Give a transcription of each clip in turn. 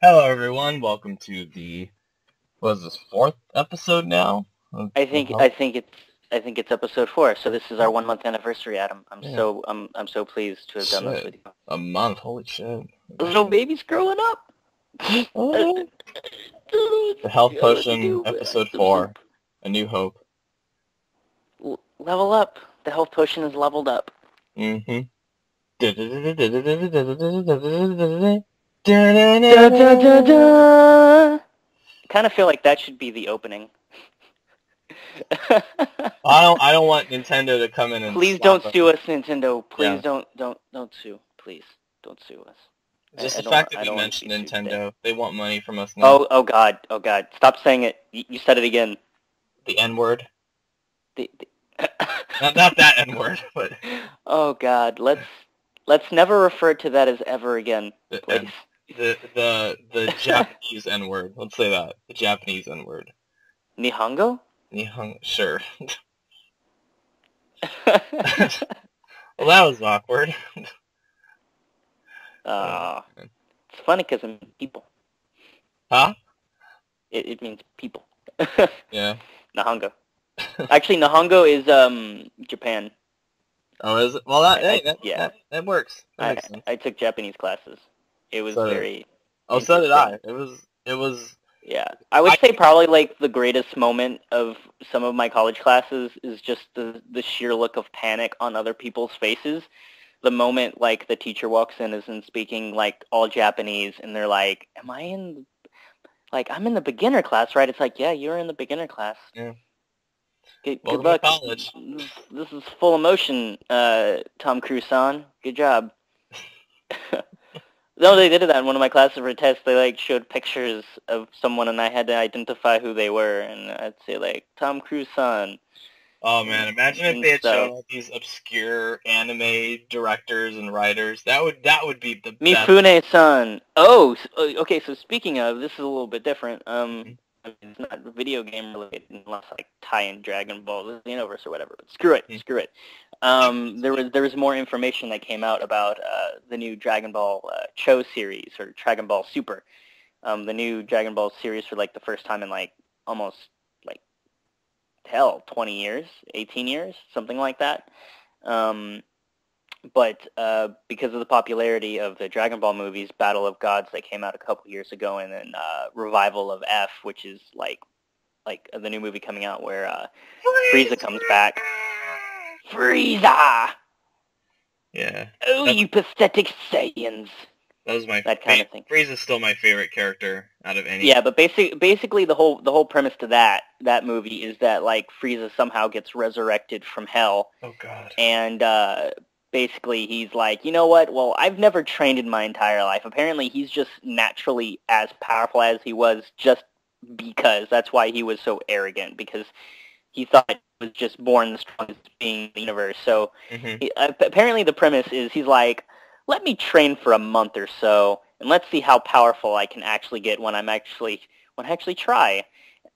Hello, everyone. Welcome to the what is this fourth episode now? I think I think it's I think it's episode 4. So this is our 1 month anniversary, Adam. Yeah. I'm so pleased to have done this with you. A month. Holy shit. Little baby's growing up. Oh. The Health Potion, episode 4. A New Hope. Level up. The health potion is leveled up. Mm-hmm. I kind of feel like that should be the opening. I don't want Nintendo to come in and please don't sue us, Nintendo. Please don't sue. Please don't sue us. Just the fact that we mentioned Nintendo, they want money from us now. Oh God, stop saying it. You said it again. The N-word. Not that N-word, but oh God, let's never refer to that as ever again, please. The Japanese N-word. Let's say that. The Japanese N-word. Nihongo? Nihongo, sure. Well, that was awkward. It's funny because it means people. Huh? It means people. Yeah. Nihongo. Actually, Nihongo is Japan. Oh, is it? Well, that works. That makes sense. I took Japanese classes. It was very. Oh, so did I. It was. Yeah, I would say probably like the greatest moment of some of my college classes is just the sheer look of panic on other people's faces. The moment like the teacher walks in and speaking like all Japanese, and they're like, "Am I in? Like I'm in the beginner class, right?" It's like, "Yeah, you're in the beginner class." Yeah. Good luck. College. This is full emotion, Tom Cruise-san. Good job. No, they did that in one of my classes for a test. They like showed pictures of someone, and I had to identify who they were, and I'd say like Tom Cruise-san. Oh man, imagine if they had shown all these obscure anime directors and writers. That would be the best. Mifune-san. Oh, okay. So speaking of, this is a little bit different. It's not video game related unless like tie in Dragon Ball Xenoverse or whatever. But screw it. There was more information that came out about the new Dragon Ball Cho series or Dragon Ball Super. The new Dragon Ball series for like the first time in like almost 20 years, 18 years, something like that. But because of the popularity of the Dragon Ball movies, Battle of Gods that came out a couple years ago, and then Revival of F, which is like the new movie coming out where Frieza comes back. Frieza! Yeah. Oh, you pathetic Saiyans! That was that kind of thing. Frieza's still my favorite character out of any. Yeah, but basically the whole premise to that movie is that like Frieza somehow gets resurrected from hell. Oh God. And basically he's like, you know what? Well, I've never trained in my entire life. Apparently he's just naturally as powerful as he was just because. That's why he was so arrogant, because he thought he was just born the strongest being in the universe. So apparently the premise is he's like, let me train for a month or so, and let's see how powerful I can actually get when I actually try.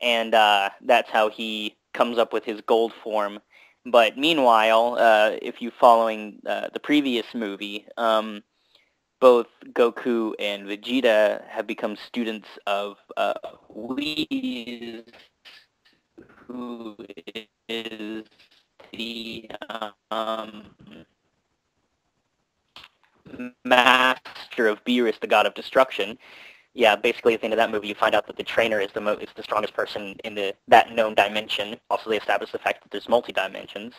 And that's how he comes up with his gold form. But meanwhile, if you're following the previous movie, both Goku and Vegeta have become students of Whis, who is the master of Beerus, the god of destruction. Yeah, basically at the end of that movie, you find out that the trainer is the strongest person in that known dimension. Also, they establish the fact that there's multi-dimensions,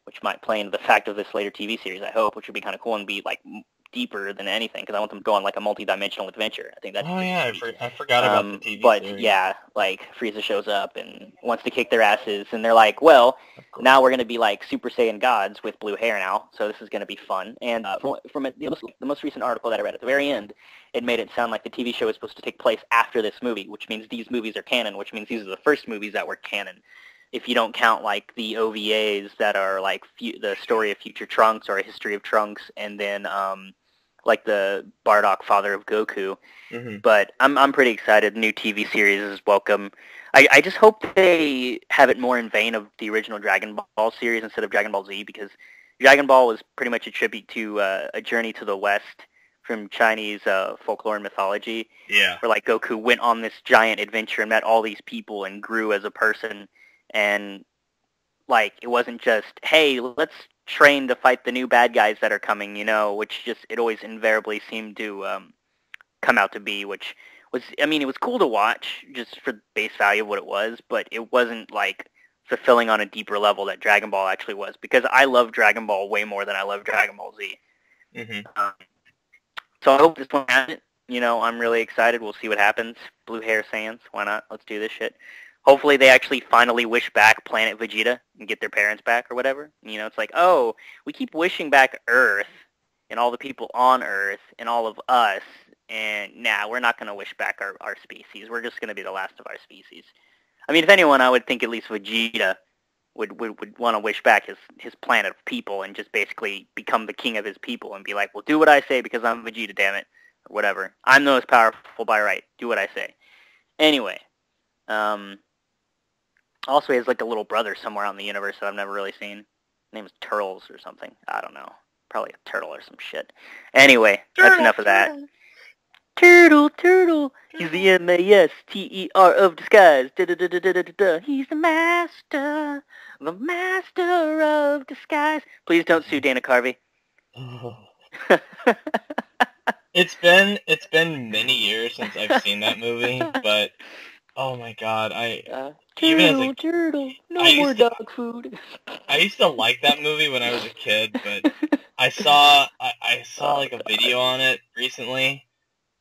which might play into the fact of this later TV series, I hope, which would be kind of cool and be like deeper than anything, because I want them to go on like a multi-dimensional adventure. I think that's I forgot about the TV but series. Yeah, like Frieza shows up and wants to kick their asses, and they're like, well, now we're going to be like Super Saiyan gods with blue hair now, so this is going to be fun. And from the most recent article that I read at the very end, it made it sound like the TV show is supposed to take place after this movie, which means these movies are canon, which means these are the first movies that were canon. If you don't count like the OVAs that are like the story of Future Trunks or a history of Trunks, and then like the Bardock, father of Goku. But I'm pretty excited. The new TV series is welcome. I just hope they have it more in vein of the original Dragon Ball series instead of Dragon Ball Z, because Dragon Ball was pretty much a tribute to A Journey to the West from Chinese folklore and mythology. Yeah. Where like Goku went on this giant adventure and met all these people and grew as a person, and like it wasn't just, hey, let's train to fight the new bad guys that are coming, which just it always invariably seemed to come out to be, which was, I mean, it was cool to watch just for base value of what it was, but it wasn't like fulfilling on a deeper level that Dragon Ball actually was, because I love Dragon Ball way more than I love Dragon Ball Z. So I hope this one has it. I'm really excited. We'll see what happens. Blue Hair Saiyans, why not? Let's do this shit. Hopefully they actually finally wish back Planet Vegeta and get their parents back or whatever. It's like, oh, we keep wishing back Earth and all the people on Earth and all of us, and we're not going to wish back our species. We're just going to be the last of our species. I mean, if anyone, I would think at least Vegeta would want to wish back his planet of people and just basically become the king of his people and be like, well, do what I say because I'm Vegeta, damn it, or whatever. I'm the most powerful by right. Do what I say. Anyway, also he has like a little brother somewhere out in the universe that I've never really seen. His name is Turtles or something. I don't know. Probably a turtle or some shit. Anyway, that's enough of that. Turtle. He's the M-A-S-T-E-R of disguise. Da-da-da-da-da-da-da. He's the master of disguise. Please don't sue Dana Carvey. It's been many years since I've seen that movie, but oh my god, Turtle, no more dog food. I used to like that movie when I was a kid, but I saw like a video on it recently,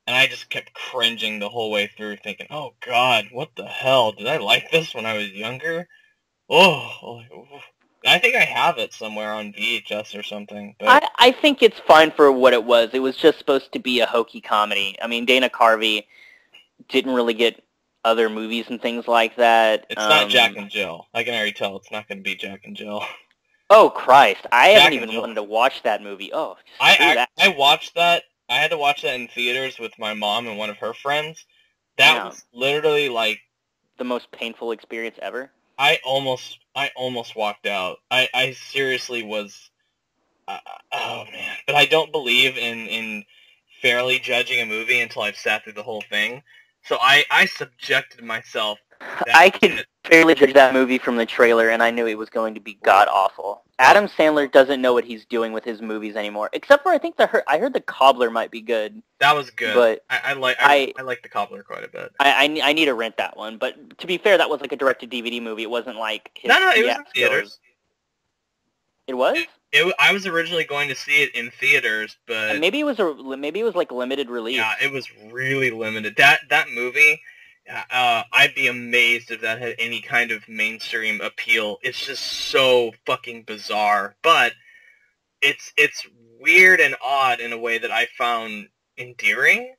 and I just kept cringing the whole way through, thinking, oh god, what the hell? Did I like this when I was younger? Oh, I think I have it somewhere on VHS or something. But I think it's fine for what it was. It was just supposed to be a hokey comedy. I mean, Dana Carvey didn't really get other movies and things like that. It's not Jack and Jill. I can already tell it's not going to be Jack and Jill. Oh, Christ. I haven't even wanted to watch that movie. Oh, I watched that. I had to watch that in theaters with my mom and one of her friends. That was literally like the most painful experience ever. I almost walked out. I seriously was. Oh man! But I don't believe in fairly judging a movie until I've sat through the whole thing. So I subjected myself. I could fairly judge that movie from the trailer, and I knew it was going to be god-awful. Adam Sandler doesn't know what he's doing with his movies anymore, except for I think I heard The Cobbler might be good. That was good. But I like The Cobbler quite a bit. I need to rent that one, but to be fair, that was like a direct-to-DVD movie. It wasn't like his... No, it was in theaters. It was? I was originally going to see it in theaters, but and maybe it was like limited release. Yeah, it was really limited. That movie, I'd be amazed if that had any kind of mainstream appeal. It's just so fucking bizarre, but it's weird and odd in a way that I found endearing,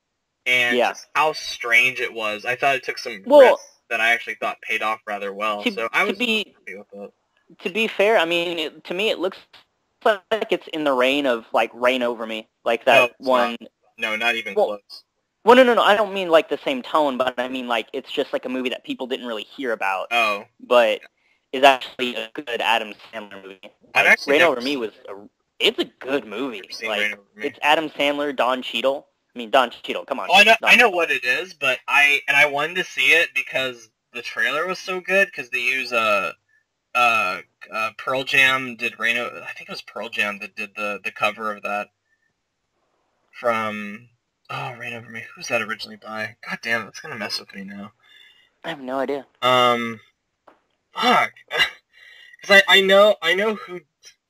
and just how strange it was. I thought it took some risks that I actually thought paid off rather well. So I was happy with it. To be fair, I mean, to me it looks like it's in the reign of, like, Reign Over Me. Like that one... No, not even close. Well, no, I don't mean, like, the same tone, but I mean, like, it's just, like, a movie that people didn't really hear about. Oh. But is actually a good Adam Sandler movie. Like, Reign Over Me it's a good movie. Like, it's Adam Sandler, Don Cheadle. I mean, Don Cheadle, come on. Oh, I know what it is, but I wanted to see it because the trailer was so good, because they use Pearl Jam did I think it was Pearl Jam that did the cover of that from Reign Over Me. Who's that originally by? God damn it, it's gonna mess with me now. I have no idea. Fuck. Because I know who.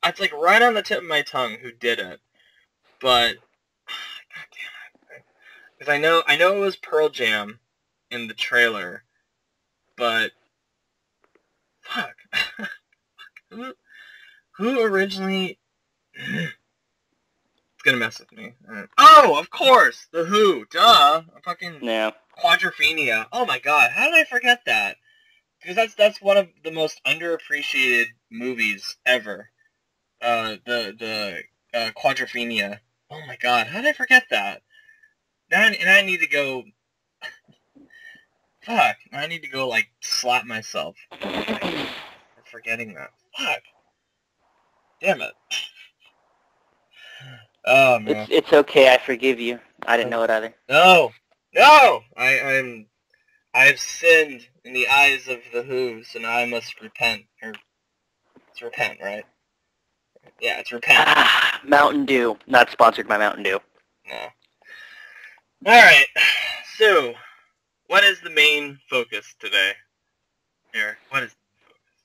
It's like right on the tip of my tongue who did it, but God damn it. Because I know it was Pearl Jam in the trailer, but fuck. Who originally... It's gonna mess with me. Oh, of course! The Who! Duh! Quadrophenia. Oh my god, how did I forget that? Because that's one of the most underappreciated movies ever. The Quadrophenia. Oh my god, how did I forget that? Now I need to go... Fuck. I need to go, like, slap myself for forgetting that. Fuck. Damn it. Oh man. It's okay. I forgive you. I didn't know it either. No, no. I've sinned in the eyes of the Who's, and I must repent. Or it's repent, right? Yeah, it's repent. Ah, Mountain Dew. Not sponsored by Mountain Dew. No. All right. So, what is the main focus today? Here, what is?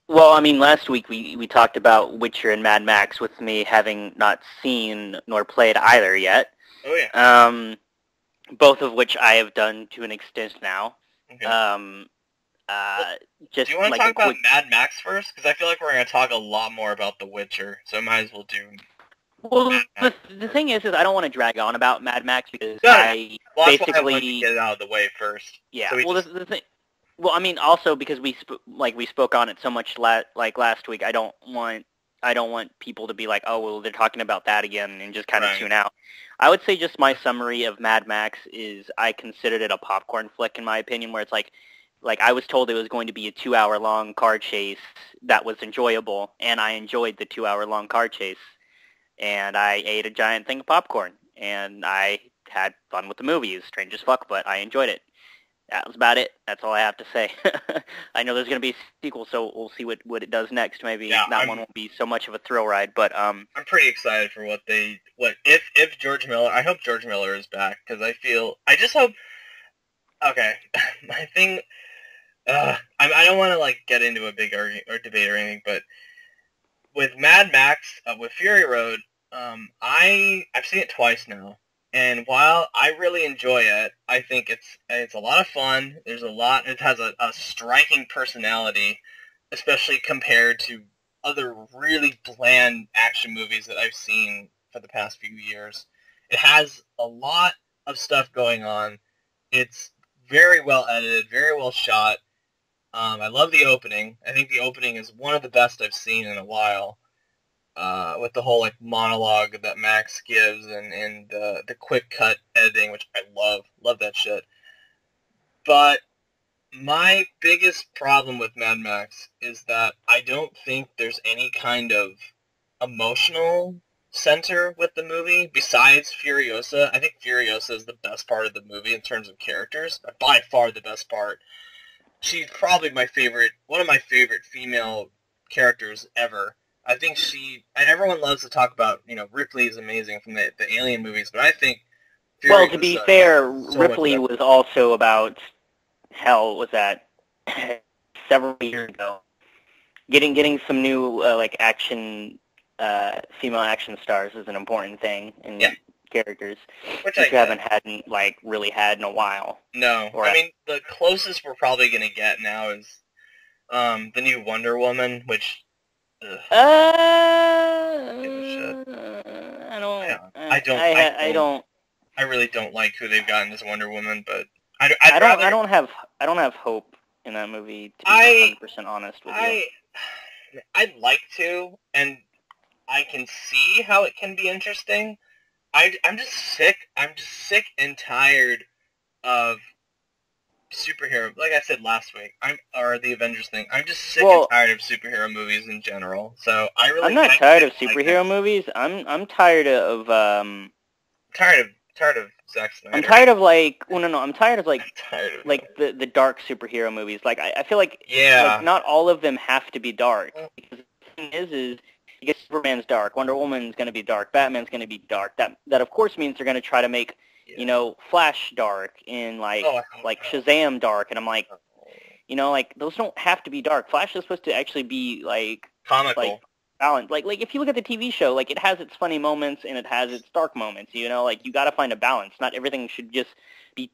Well, I mean, last week we talked about Witcher and Mad Max with me having not seen nor played either yet. Oh yeah. Both of which I have done to an extent now. Okay. Just do you want to like talk a quick... about Mad Max first? Because I feel like we're going to talk a lot more about The Witcher, so I might as well do. Well, the thing is I don't want to drag on about Mad Max because No, I well, that's basically why I wanted to get it out of the way first. Yeah. So Well, the thing. Well, I mean, also because we spoke on it so much last week. I don't want people to be like, oh, well, they're talking about that again, and just kind of tune out. I would say just my summary of Mad Max is I considered it a popcorn flick in my opinion, where it's like I was told it was going to be a 2-hour-long car chase that was enjoyable, and I enjoyed the 2-hour-long car chase, and I ate a giant thing of popcorn, and I had fun with the movie. It was strange as fuck, but I enjoyed it. That was about it. That's all I have to say. I know there's going to be a sequel, so we'll see what it does next. Maybe one won't be so much of a thrill ride, but I'm pretty excited for if George Miller. I hope George Miller is back because I just hope. Okay, my thing. I don't want to like get into a big argument or debate or anything, but with Mad Max, with Fury Road, I've seen it twice now. And while I really enjoy it, I think it's a lot of fun. There's a lot. It has a striking personality, especially compared to other really bland action movies that I've seen for the past few years. It has a lot of stuff going on. It's very well edited, very well shot. I love the opening. I think the opening is one of the best I've seen in a while. With the whole like monologue that Max gives and the quick cut editing, which I love that shit. But my biggest problem with Mad Max is that I don't think there's any kind of emotional center with the movie besides Furiosa. I think Furiosa is the best part of the movie in terms of characters, by far the best part. She's probably one of my favorite female characters ever. I think everyone loves to talk about, Ripley is amazing from the Alien movies, but I think well, to be fair, Ripley was also about, was that several years ago, getting some new action female action stars is an important thing in characters, which you haven't really had in a while. No, I mean the closest we're probably gonna get now is the new Wonder Woman, which. I really don't like who they've gotten as Wonder Woman, but I don't have hope in that movie, to be 100% honest with you. I'd like to, and I can see how it can be interesting. I'm just sick and tired of superhero, like I said last week, or the Avengers thing. I'm just sick and tired of superhero movies in general. So I'm not tired of superhero movies. I'm tired of tired of Zack Snyder. I'm tired of I'm tired of the dark superhero movies. Like I feel like not all of them have to be dark. Because the thing is I guess Superman's dark, Wonder Woman's going to be dark, Batman's going to be dark. That of course means they're going to try to make Flash dark and Shazam dark, and I'm like, those don't have to be dark. Flash is supposed to actually be comical, balanced. Like if you look at the TV show, it has its funny moments and it has its dark moments. You got to find a balance. Not everything should just be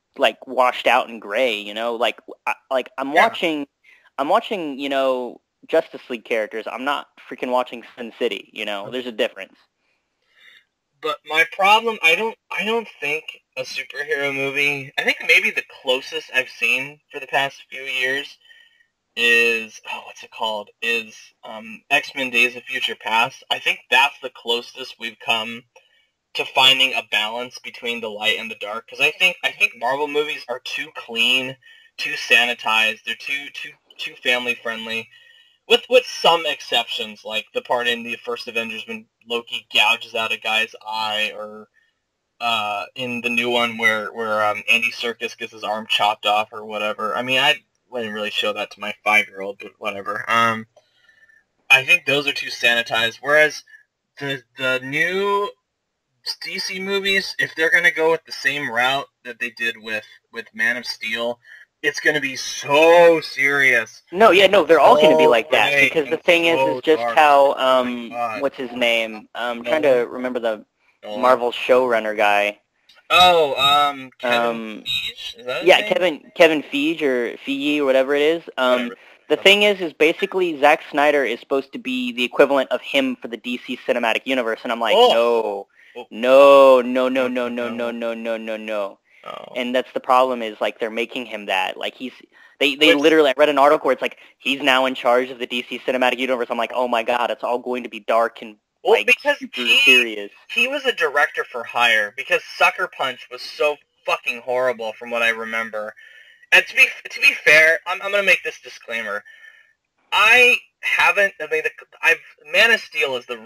washed out and gray. I'm watching Justice League characters. I'm not freaking watching Sin City. There's a difference. But my problem, I don't think a superhero movie. I think maybe the closest I've seen for the past few years is what's it called? Is X-Men: Days of Future Past. I think that's the closest we've come to finding a balance between the light and the dark. Because I think Marvel movies are too clean, too sanitized. They're too family friendly. with some exceptions, like the part in the first Avengers when Loki gouges out a guy's eye, or in the new one where Andy Serkis gets his arm chopped off or whatever. I mean, I wouldn't really show that to my 5-year-old, but whatever. I think those are too sanitized. Whereas the new DC movies, if they're gonna go with the same route that they did with Man of Steel, it's gonna be so serious. No, they're all going to be like that, great because the and thing so is just dark. how, Oh my God. what's his name? I'm trying to remember the Nolan. Marvel showrunner guy. Oh, Kevin Feige? Is that his name? Kevin Feige or Feige or whatever it is. Whatever. The thing is basically Zack Snyder is supposed to be the equivalent of him for the DC cinematic universe, and I'm like, no. Oh. And that's the problem, is like they're making him that. Like they literally, I read an article where it's like he's now in charge of the DC cinematic universe. I'm like, oh my God, it's all going to be dark and because super serious. He was a director for hire because Sucker Punch was so fucking horrible from what I remember. And to be fair, I'm gonna make this disclaimer. Man of Steel is the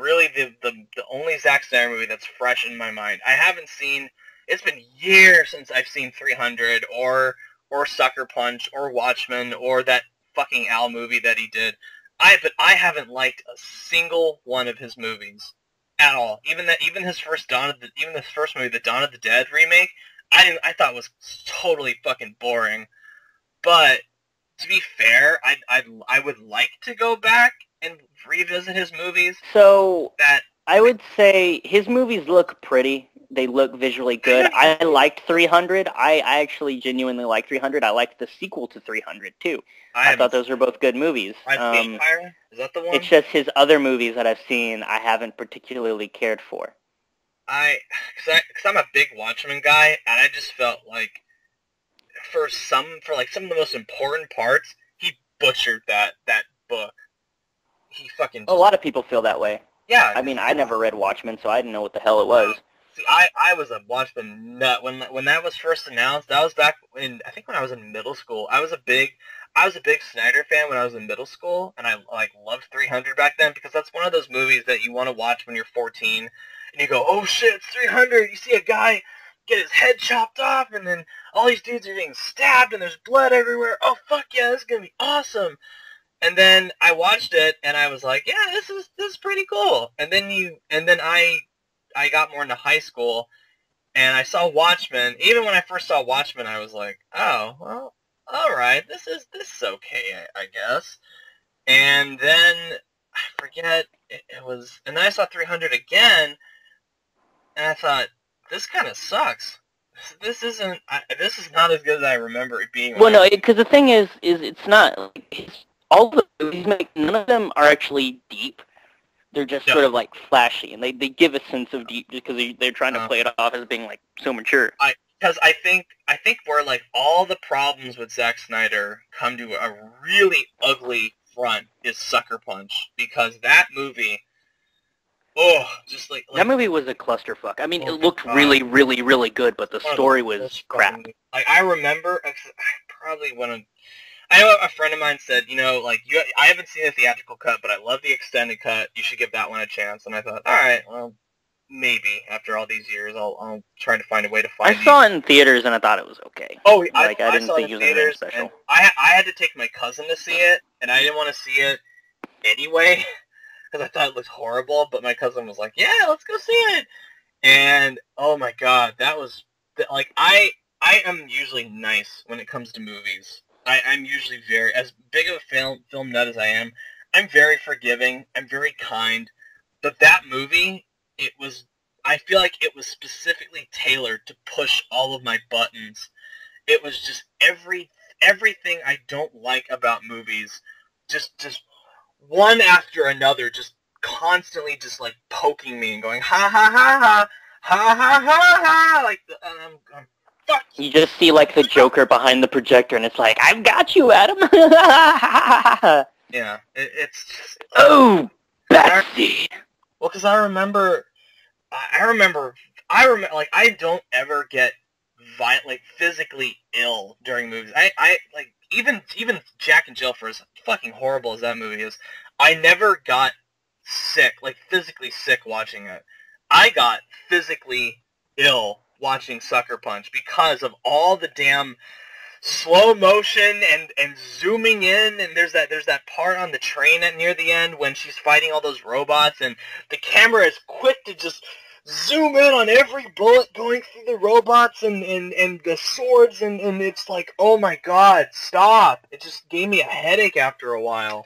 only Zack Snyder movie that's fresh in my mind. I haven't seen. It's been years since I've seen 300 or Sucker Punch or Watchmen or that fucking Al movie that he did. But I haven't liked a single one of his movies at all. Even his first movie, the Dawn of the Dead remake, I thought was totally fucking boring. But to be fair, I would like to go back and revisit his movies. So I would say his movies look pretty. They look visually good. I liked 300. I actually genuinely liked 300. I liked the sequel to 300 too. I thought those were both good movies. Vampire? Is that the one? It's just his other movies that I've seen I haven't particularly cared for. Because I'm a big Watchmen guy, and I just felt like for some of the most important parts, he butchered that book. He fucking. A lot of people feel that way. Yeah. I mean, I never read Watchmen, so I didn't know what the hell it was. See, I was a Watchmen nut when that was first announced. That was back when I was in middle school. I was a big Snyder fan when I was in middle school, and I loved 300 back then because that's one of those movies that you want to watch when you're 14, and you go, oh shit, it's 300. You see a guy get his head chopped off, and then all these dudes are getting stabbed, and there's blood everywhere. Oh fuck yeah, this is gonna be awesome. And then I watched it, and I was like, yeah, this is pretty cool. And then I got more into high school, and I saw Watchmen. Even when I first saw Watchmen, I was like, oh, well, all right, this is okay, I guess. And then I forget it was, and then I saw 300 again, and I thought, this kind of sucks. This is not as good as I remember it being. Well, no, because the thing is it's not. All the movies none of them are actually deep. They're just sort of like flashy, and they give a sense of deep just because they're trying to play it off as being like so mature. Because I think where like all the problems with Zack Snyder come to a really ugly front is Sucker Punch, because that movie, just like that movie was a clusterfuck. I mean, it looked really, really, really good, but the story was crap. Like I remember, I know a friend of mine said, I haven't seen the theatrical cut, but I love the extended cut. You should give that one a chance. And I thought, all right, well, maybe after all these years, I'll try to find a way to find. I saw it in theaters, and I thought it was okay. Oh, I didn't think it was anything special. I had to take my cousin to see it, and I didn't want to see it anyway because I thought it looked horrible. But my cousin was like, "Yeah, let's go see it." And oh my god, that was like I am usually nice when it comes to movies. I'm usually as big of a film nut as I am. I'm very forgiving. I'm very kind. But that movie, I feel like it was specifically tailored to push all of my buttons. It was just everything I don't like about movies, just one after another, just constantly just like poking me and going ha ha ha ha ha ha ha ha, like, and I'm fuck. You just see like the Joker behind the projector, and it's like, I've got you, Adam. Yeah, it's just, oh, Betsy. Well, because I remember, like, I don't ever get physically ill during movies. I like, even Jack and Jill, for as fucking horrible as that movie is, I never got sick, like physically sick watching it. I got physically ill watching Sucker Punch because of all the damn slow motion and zooming in, and there's that part on the train at near the end when she's fighting all those robots, and the camera is quick to just zoom in on every bullet going through the robots and the swords, and it's like, oh my god, stop. It just gave me a headache after a while.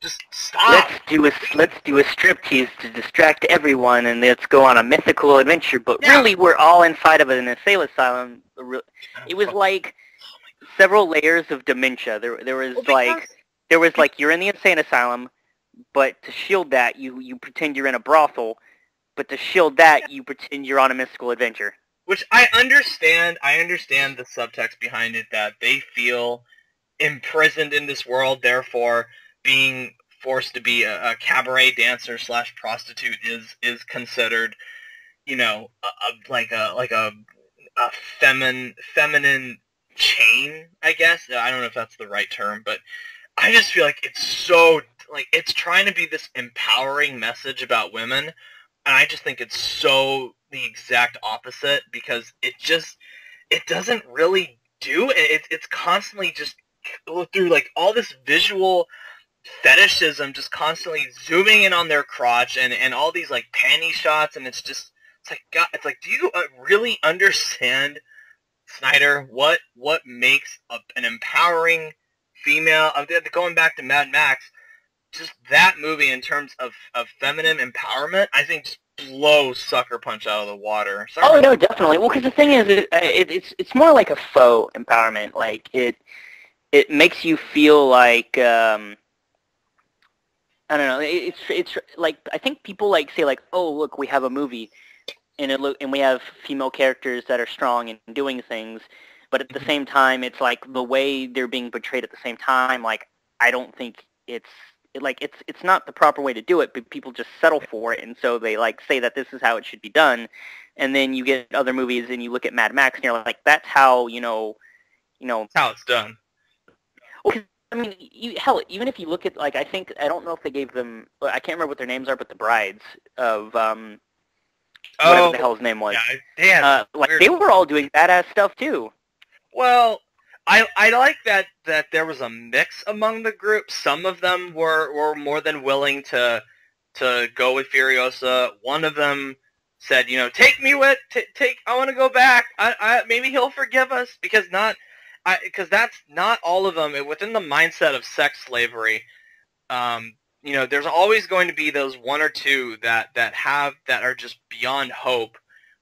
Just stop. Let's do a striptease to distract everyone, and let's go on a mythical adventure. But really, we're all inside of an insane asylum. It was like several layers of dementia. There was like you're in the insane asylum, but to shield that, you pretend you're in a brothel. But to shield that, you pretend you're on a mystical adventure. Which I understand. I understand the subtext behind it, that they feel imprisoned in this world, therefore being forced to be a cabaret dancer / prostitute is considered, you know, like a feminine chain, I guess. I don't know if that's the right term, but I just feel like it's so, like, it's trying to be this empowering message about women, and I just think it's so the exact opposite, because it doesn't really do it. It's constantly just go through like all this visual fetishism, just constantly zooming in on their crotch and all these like panty shots, and it's like, God, it's like, do you really understand, Snyder, what makes an empowering female? Going back to Mad Max, just that movie in terms of feminine empowerment, I think just blows Sucker Punch out of the water. Oh no, definitely. Well, because the thing is, it's more like a faux empowerment. Like it makes you feel like I don't know. It's like, I think people like say like, oh look, we have a movie, and we have female characters that are strong and doing things, but at the same time, it's like the way they're being portrayed at the same time. Like, I don't think it's not the proper way to do it, but people just settle for it, and so they like say that this is how it should be done, and then you get other movies and you look at Mad Max and you're like, that's how how it's done. Well, I mean, even if you look at, like, I don't know if they gave them, I can't remember what their names are, but the brides of whatever the hell his name was. Yeah, like, they were all doing badass stuff too. Well, I like that there was a mix among the group. Some of them were more than willing to go with Furiosa. One of them said, take me with, I want to go back. Maybe he'll forgive us, because that's not all of them. Within the mindset of sex slavery, there's always going to be those one or two that are just beyond hope,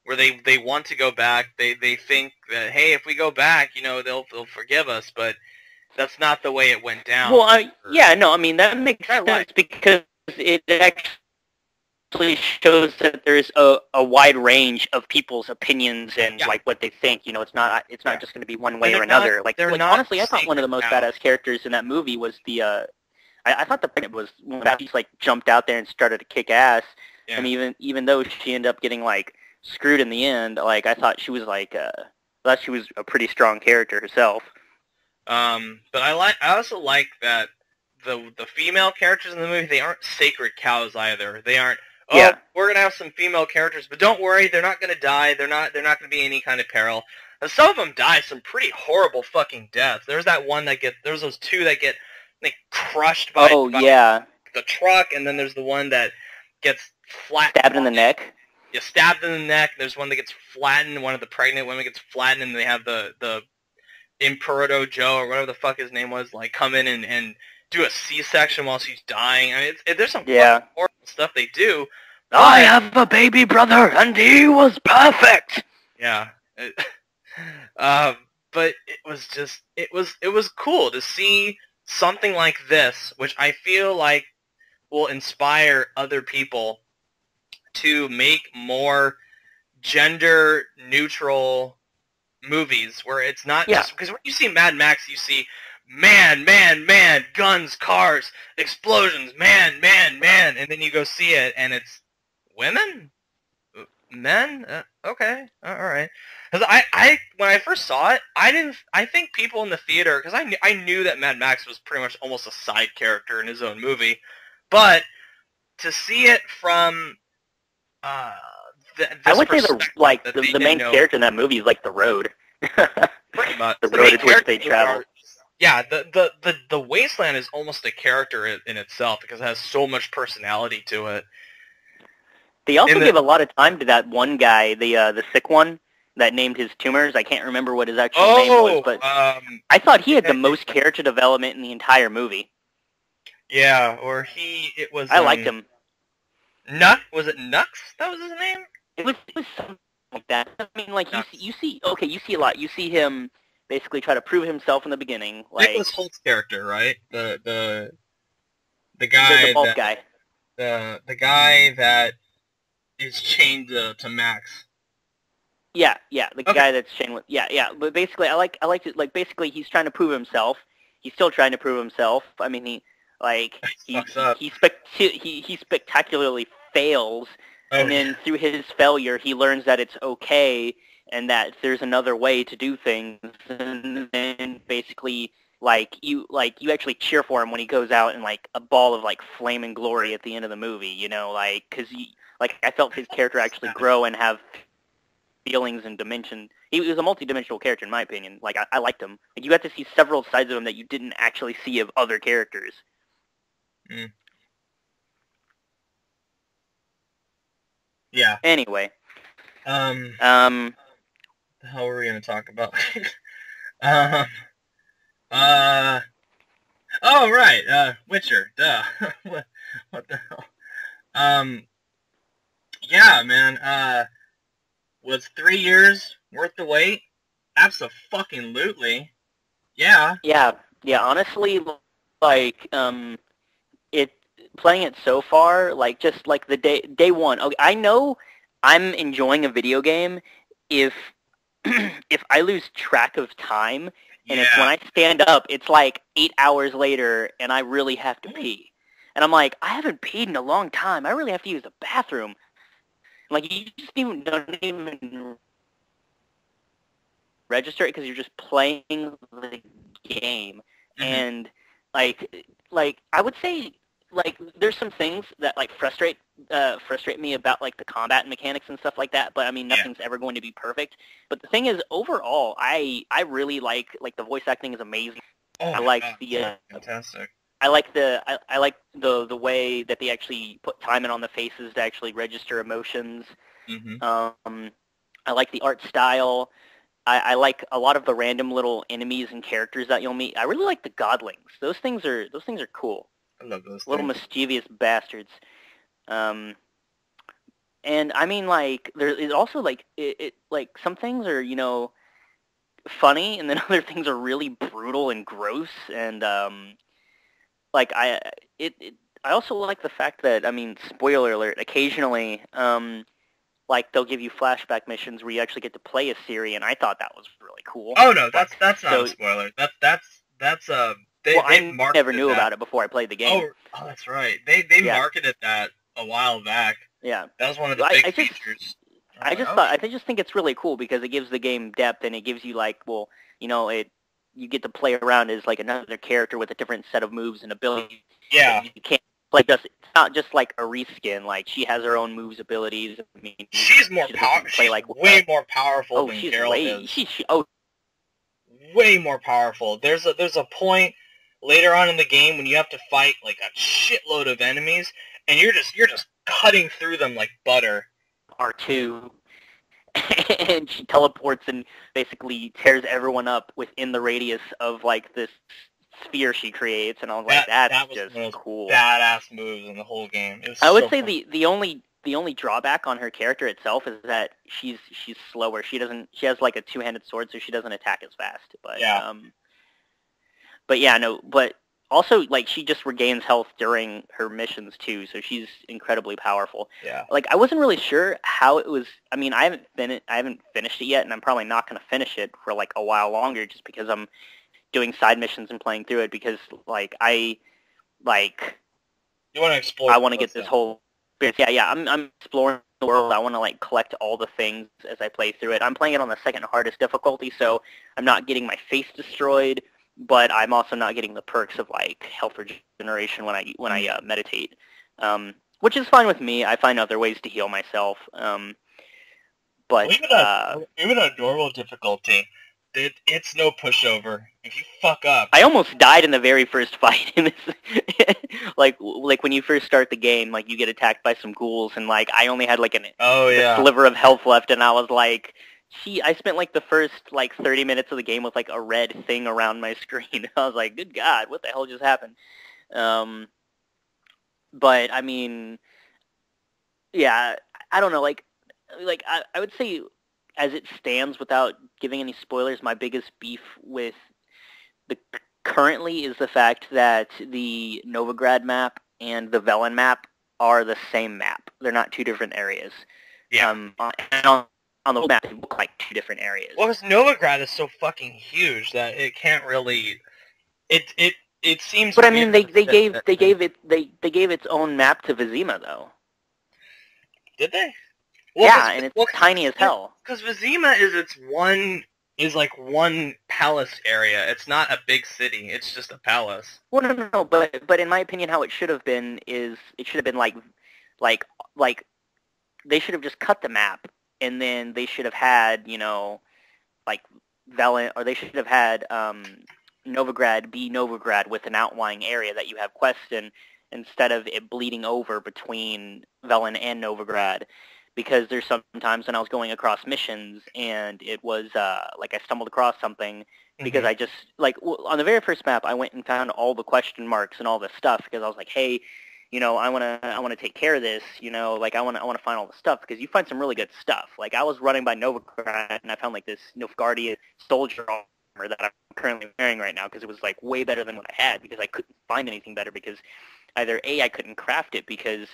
where they want to go back. They think that, hey, if we go back, they'll forgive us, but that's not the way it went down. Well, I mean, that makes sense, because it actually shows that there's a wide range of people's opinions and like what they think. It's not just going to be one way or another. Honestly, I thought one of the most badass characters in that movie was the I thought the pregnant was one that just like jumped out there and started to kick ass. Yeah. I mean, even though she ended up getting like screwed in the end, like I thought she was a pretty strong character herself. But I also like that the female characters in the movie, they aren't sacred cows either. They aren't, we're gonna have some female characters, but don't worry, they're not gonna die. They're not gonna be any kind of peril. And some of them die some pretty horrible fucking deaths. There's there's those two that get like crushed by the truck, and then there's the one that gets stabbed in the neck. Yeah, stabbed in the neck. There's one that gets flattened. One of the pregnant women gets flattened, and they have the Imperato Joe, or whatever the fuck his name was, like come in and do a C-section while she's dying. I mean, there's some horrible stuff they do. I have a baby brother, and he was perfect. Yeah. But it was cool to see something like this, which I feel like will inspire other people to make more gender-neutral movies, where it's not just, because when you see Mad Max, you see man, guns, cars, explosions, man, and then you go see it, and it's women? Men? Okay, alright. Because when I first saw it, I think people in the theater, because I knew that Mad Max was pretty much almost a side character in his own movie, but to see it from uh, I this would say perspective that they the didn't main know character in that movie is like the road. pretty much. The The road main is which they characters travel. yeah, the wasteland is almost a character in itself because it has so much personality to it. They also And give a lot of time to that one guy, the sick one that named his tumors. I can't remember what his actual name was, but I thought he had the most character development in the entire movie. Yeah, or it was I liked him. Was it Nux? That was his name? It was something like that. I mean, like you see a lot. You see him basically try to prove himself in the beginning. Like Nicholas Holt's character, right? The guy the bald guy. The guy that is chained to Max. Yeah, the guy that's chained with. Yeah. But basically, I like it. Like basically, he's trying to prove himself. He's still trying to prove himself. I mean, he spectacularly fails, and then through his failure, he learns that it's okay and that there's another way to do things. And then basically, you actually cheer for him when he goes out in like a ball of like flame and glory at the end of the movie. You know, because I felt his character actually grow and have feelings and dimension. He was a multi-dimensional character in my opinion. Like I liked him. Like, you got to see several sides of him that you didn't actually see of other characters. Mm. Yeah. Anyway. The hell were we gonna talk about? Oh right. Witcher. Duh. what the hell? Yeah, man. Was 3 years worth the wait? Absolutely. Yeah. Yeah. Honestly, like, it playing it so far, like just like the day one. Okay, I know I'm enjoying a video game if if I lose track of time, and it's when I stand up, it's like 8 hours later, and I really have to pee, and I'm like, I haven't peed in a long time. I really have to use the bathroom. Like, you just don't even register it because you're just playing the game, and like I would say, like, there's some things that like frustrate me about like the combat mechanics and stuff like that, but I mean nothing's ever going to be perfect. But the thing is, overall, I really like the voice acting is amazing. Oh, I like fantastic. I like the way that they actually put time in on the faces to actually register emotions. I like the art style. I like a lot of the random little enemies and characters that you'll meet. I really like the godlings. Those things are cool. I love those little things. Mischievous bastards. And I mean, like, there is also like it like some things are, you know, funny, and then other things are really brutal and gross. And like I also like the fact that, I mean, spoiler alert, occasionally like they'll give you flashback missions where you actually get to play a Siri, and I thought that was really cool. Oh no, that's not a spoiler. That's I never knew about it before I played the game. Oh, that's right. They marketed that a while back. Yeah, that was one of the big features. I just think it's really cool because it gives the game depth, and it gives you, like, well, you know, you get to play around as like another character with a different set of moves and abilities. Yeah, you can't it's not just like a reskin. Like, she has her own moves, abilities. I mean, she's more powerful. She's like way more powerful than Geralt is. Way more powerful. There's a point later on in the game when you have to fight like a shitload of enemies, and you're just cutting through them like butter. R2, and she teleports and basically tears everyone up within the radius of like this sphere she creates, and I was like, that's just cool. Badass moves in the whole game. I would say the only drawback on her character itself is that she's slower. She has like a two-handed sword, so she doesn't attack as fast. But but also, like, she just regains health during her missions too, so she's incredibly powerful. Yeah. Like, I wasn't really sure how it was. I mean, I haven't finished it yet, and I'm probably not going to finish it for like a while longer, just because I'm doing side missions and playing through it, because like you want to explore. I want to get this whole. Yeah, I'm exploring the world. I want to like collect all the things as I play through it. I'm playing it on the second hardest difficulty, so I'm not getting my face destroyed, but I'm also not getting the perks of like health regeneration when I meditate, which is fine with me. I find other ways to heal myself. But even at normal difficulty, it's no pushover. If you fuck up, I almost died in the very first fight. In this, like when you first start the game, like you get attacked by some ghouls, and like I only had like a sliver of health left, and I was like, gee, I spent like the first like 30 minutes of the game with like a red thing around my screen. I was like, good God, what the hell just happened? But I mean, yeah, I don't know, like I would say, as it stands, without giving any spoilers, my biggest beef with the currently is the fact that the Novigrad map and the Velen map are the same map. They're not two different areas. Yeah. And on the map, they look like two different areas. Well, because Novigrad is so fucking huge that it can't really. It seems. But I mean, they gave its own map to Vizima though. Did they? Well, yeah, and it's tiny as hell. Because Vizima is like one palace area. It's not a big city. It's just a palace. Well, no. But in my opinion, how it should have been is it should have been like they should have just cut the map, and then they should have had like Velen, or they should have had Novigrad be Novigrad with an outlying area that you have quests in, instead of it bleeding over between Velen and Novigrad. Because there's sometimes when I was going across missions and it was like I stumbled across something because I just on the very first map I went and found all the question marks and all this stuff because I was like, hey, I want to take care of this, like I want to find all the stuff, because you find some really good stuff. Like I was running by Novigrad and I found like this Nilfgaardian soldier armor that I'm currently wearing right now because it was like way better than what I had, because I couldn't find anything better, because either A, I couldn't craft it because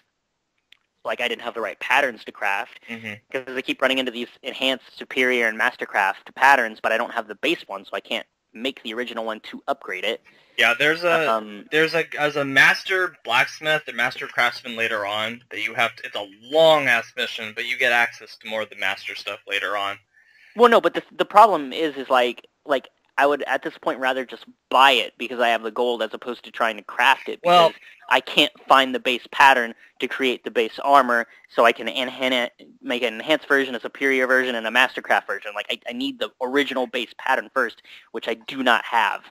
like I didn't have the right patterns to craft, because I keep running into these enhanced, superior, and mastercraft patterns, but I don't have the base one, so I can't make the original one to upgrade it. Yeah, there's as a master blacksmith and master craftsman later on that you have to. It's a long ass mission, but you get access to more of the master stuff later on. Well, no, but the problem is like I would at this point rather just buy it because I have the gold as opposed to trying to craft it. Because I can't find the base pattern to create the base armor, so I can make an enhanced version, a superior version, and a mastercraft version. Like I need the original base pattern first, which I do not have.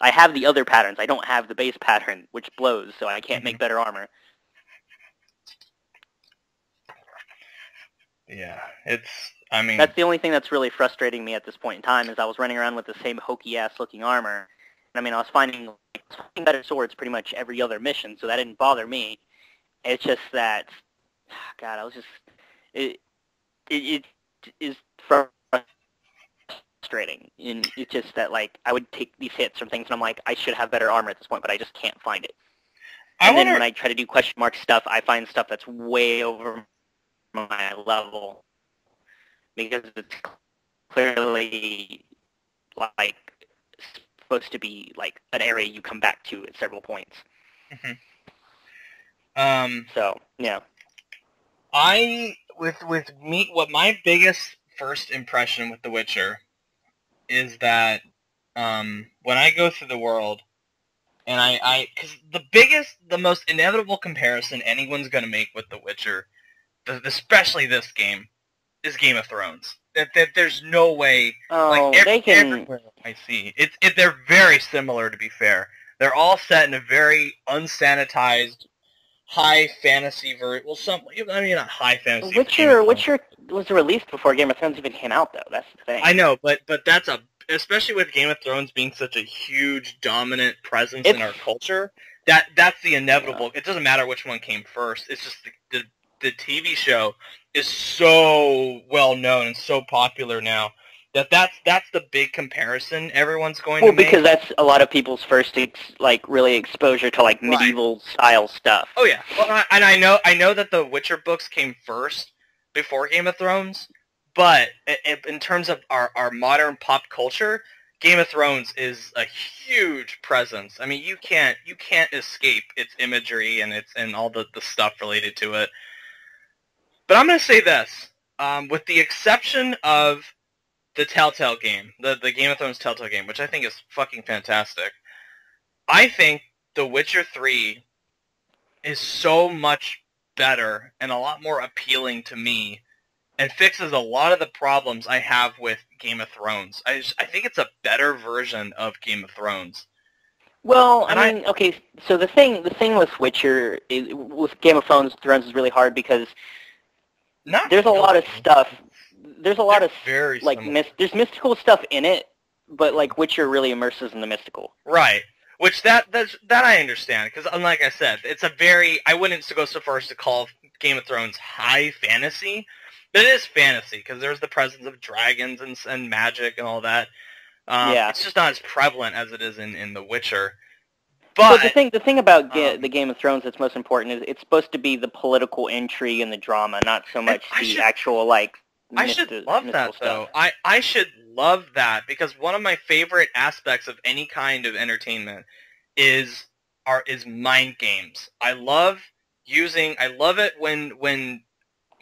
I have the other patterns. I don't have the base pattern, which blows, so I can't make better armor. Yeah, I mean, that's the only thing that's really frustrating me at this point in time, is I was running around with the same hokey-ass looking armor. I mean, I was finding better swords pretty much every other mission, so that didn't bother me. It's just that, God, I was just... It is frustrating. And it's just that, like, I would take these hits from things, and I'm like, I should have better armor at this point, but I just can't find it. And then when I try to do question mark stuff, I find stuff that's way over my level, because it's clearly like supposed to be like an area you come back to at several points. So yeah, what my biggest first impression with The Witcher is that when I go through the world, and because the most inevitable comparison anyone's gonna make with The Witcher, especially this game, is Game of Thrones. That there's no way. Everywhere I see they're very similar. To be fair, they're all set in a very unsanitized, high fantasy version. Well, not high fantasy. Witcher was released before Game of Thrones even came out, though. That's the thing. I know, but that's especially with Game of Thrones being such a huge, dominant presence in our culture. That's the inevitable. Yeah. It doesn't matter which one came first. It's just the TV show is so well known and so popular now that's the big comparison everyone's going to make. Well, because that's a lot of people's first really exposure to like medieval style stuff. Oh yeah, well, and I know that the Witcher books came first before Game of Thrones, but in terms of our modern pop culture, Game of Thrones is a huge presence. I mean, you can't escape its imagery and all the stuff related to it. But I'm going to say this, with the exception of the Telltale game, the Game of Thrones Telltale game, which I think is fucking fantastic, I think The Witcher 3 is so much better and a lot more appealing to me and fixes a lot of the problems I have with Game of Thrones. I think it's a better version of Game of Thrones. Well, And I mean, okay, so the thing with Witcher, with Game of Thrones is really hard because there's a lot of stuff. There's a lot of very like similar. there's mystical stuff in it, but like Witcher really immerses in the mystical. Right. Which that I understand, because like I said, it's a very, I wouldn't go so far as to call Game of Thrones high fantasy, but it is fantasy because there's the presence of dragons and magic and all that. Yeah. It's just not as prevalent as it is in The Witcher. But But the thing about the Game of Thrones that's most important is it's supposed to be the political intrigue and the drama, not so much the actual like. I should love that though. I should love that because one of my favorite aspects of any kind of entertainment is mind games. I love it when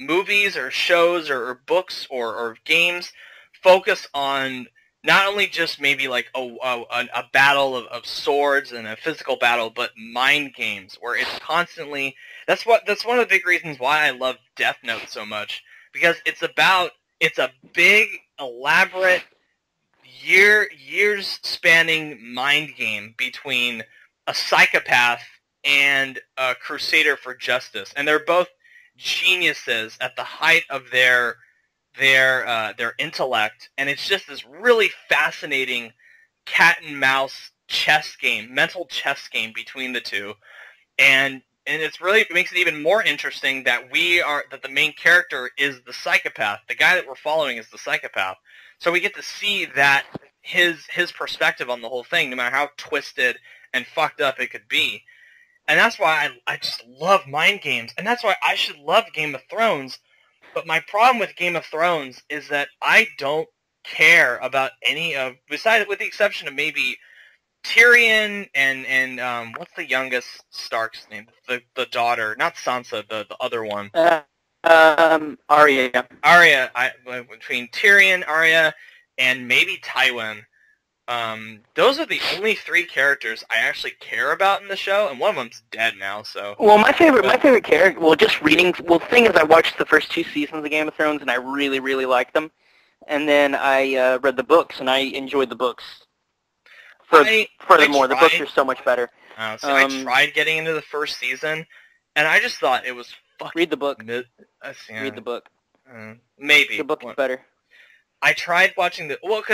movies or shows or books or games focus on not only just maybe like a battle of swords and a physical battle, but mind games where it's constantly. That's one of the big reasons why I love Death Note so much, because it's a big, elaborate, years spanning mind game between a psychopath and a crusader for justice, and they're both geniuses at the height of their intellect, and it's just this really fascinating cat and mouse mental chess game between the two, and it makes it even more interesting that the main character is the psychopath. The guy that we're following is the psychopath. So we get to see that his perspective on the whole thing, no matter how twisted and fucked up it could be. And that's why I just love mind games. And that's why I should love Game of Thrones. But my problem with Game of Thrones is that I don't care about besides with the exception of maybe Tyrion and what's the youngest Stark's name? The daughter, not Sansa, the other one. Arya. Arya. Between Tyrion, Arya, and maybe Tywin. Those are the only three characters I actually care about in the show, and one of them's dead now. So. Well, my favorite character. Well, just reading. Well, the thing is, I watched the first 2 seasons of Game of Thrones, and I really, really liked them. And then I read the books, and I enjoyed the books. Furthermore, the books are so much better. I tried getting into the first season, and I just thought it was fucking... Read the book. Yeah. Read the book. Maybe. The book is better. I tried watching the... Well,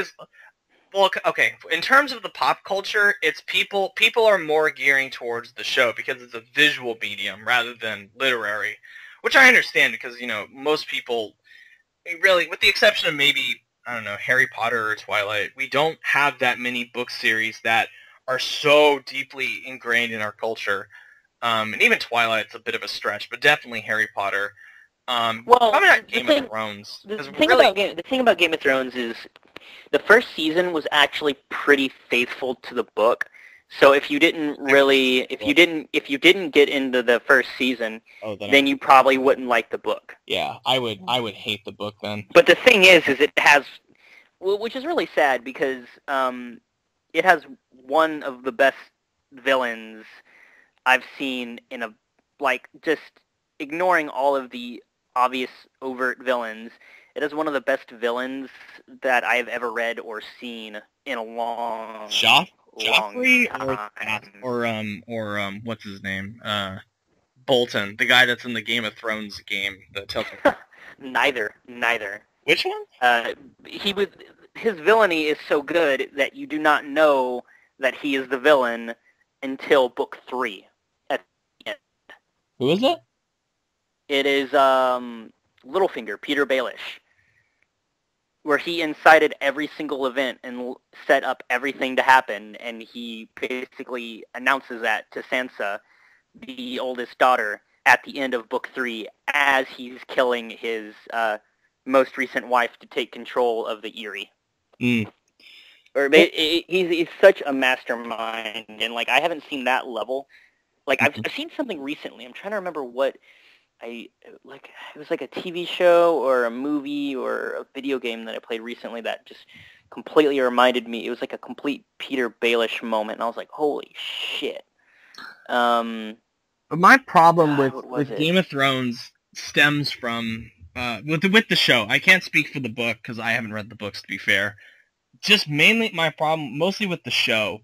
okay, in terms of the pop culture, it's people are more gearing towards the show because it's a visual medium rather than literary, which I understand because, most people, really, with the exception of maybe... I don't know, Harry Potter or Twilight, we don't have that many book series that are so deeply ingrained in our culture. And even Twilight's a bit of a stretch, but definitely Harry Potter. Probably not Game of Thrones. The thing about Game of Thrones is the first season was actually pretty faithful to the book. So if you didn't get into the first season, then you probably wouldn't like the book. Yeah, I would hate the book then. But the thing is it has, which is really sad because it has one of the best villains I've seen in just ignoring all of the obvious overt villains. It has one of the best villains that I've ever read or seen in a long Joffrey or what's his name? Bolton, the guy that's in the Game of Thrones game. Neither. Which one? His villainy is so good that you do not know that he is the villain until book 3. At the end. Who is it? It is Littlefinger, Peter Baelish, where he incited every single event and set up everything to happen, and he basically announces that to Sansa, the oldest daughter, at the end of Book 3 as he's killing his most recent wife to take control of the Eyrie. He's such a mastermind, and I haven't seen that level. I've seen something recently. I'm trying to remember what it was like a TV show or a movie or a video game that I played recently that just completely reminded me. It was like a complete Peter Baelish moment, and I was like, holy shit. But my problem what was with it? Game of Thrones stems from with the show. I can't speak for the book because I haven't read the books, to be fair. Just mainly my problem, mostly with the show,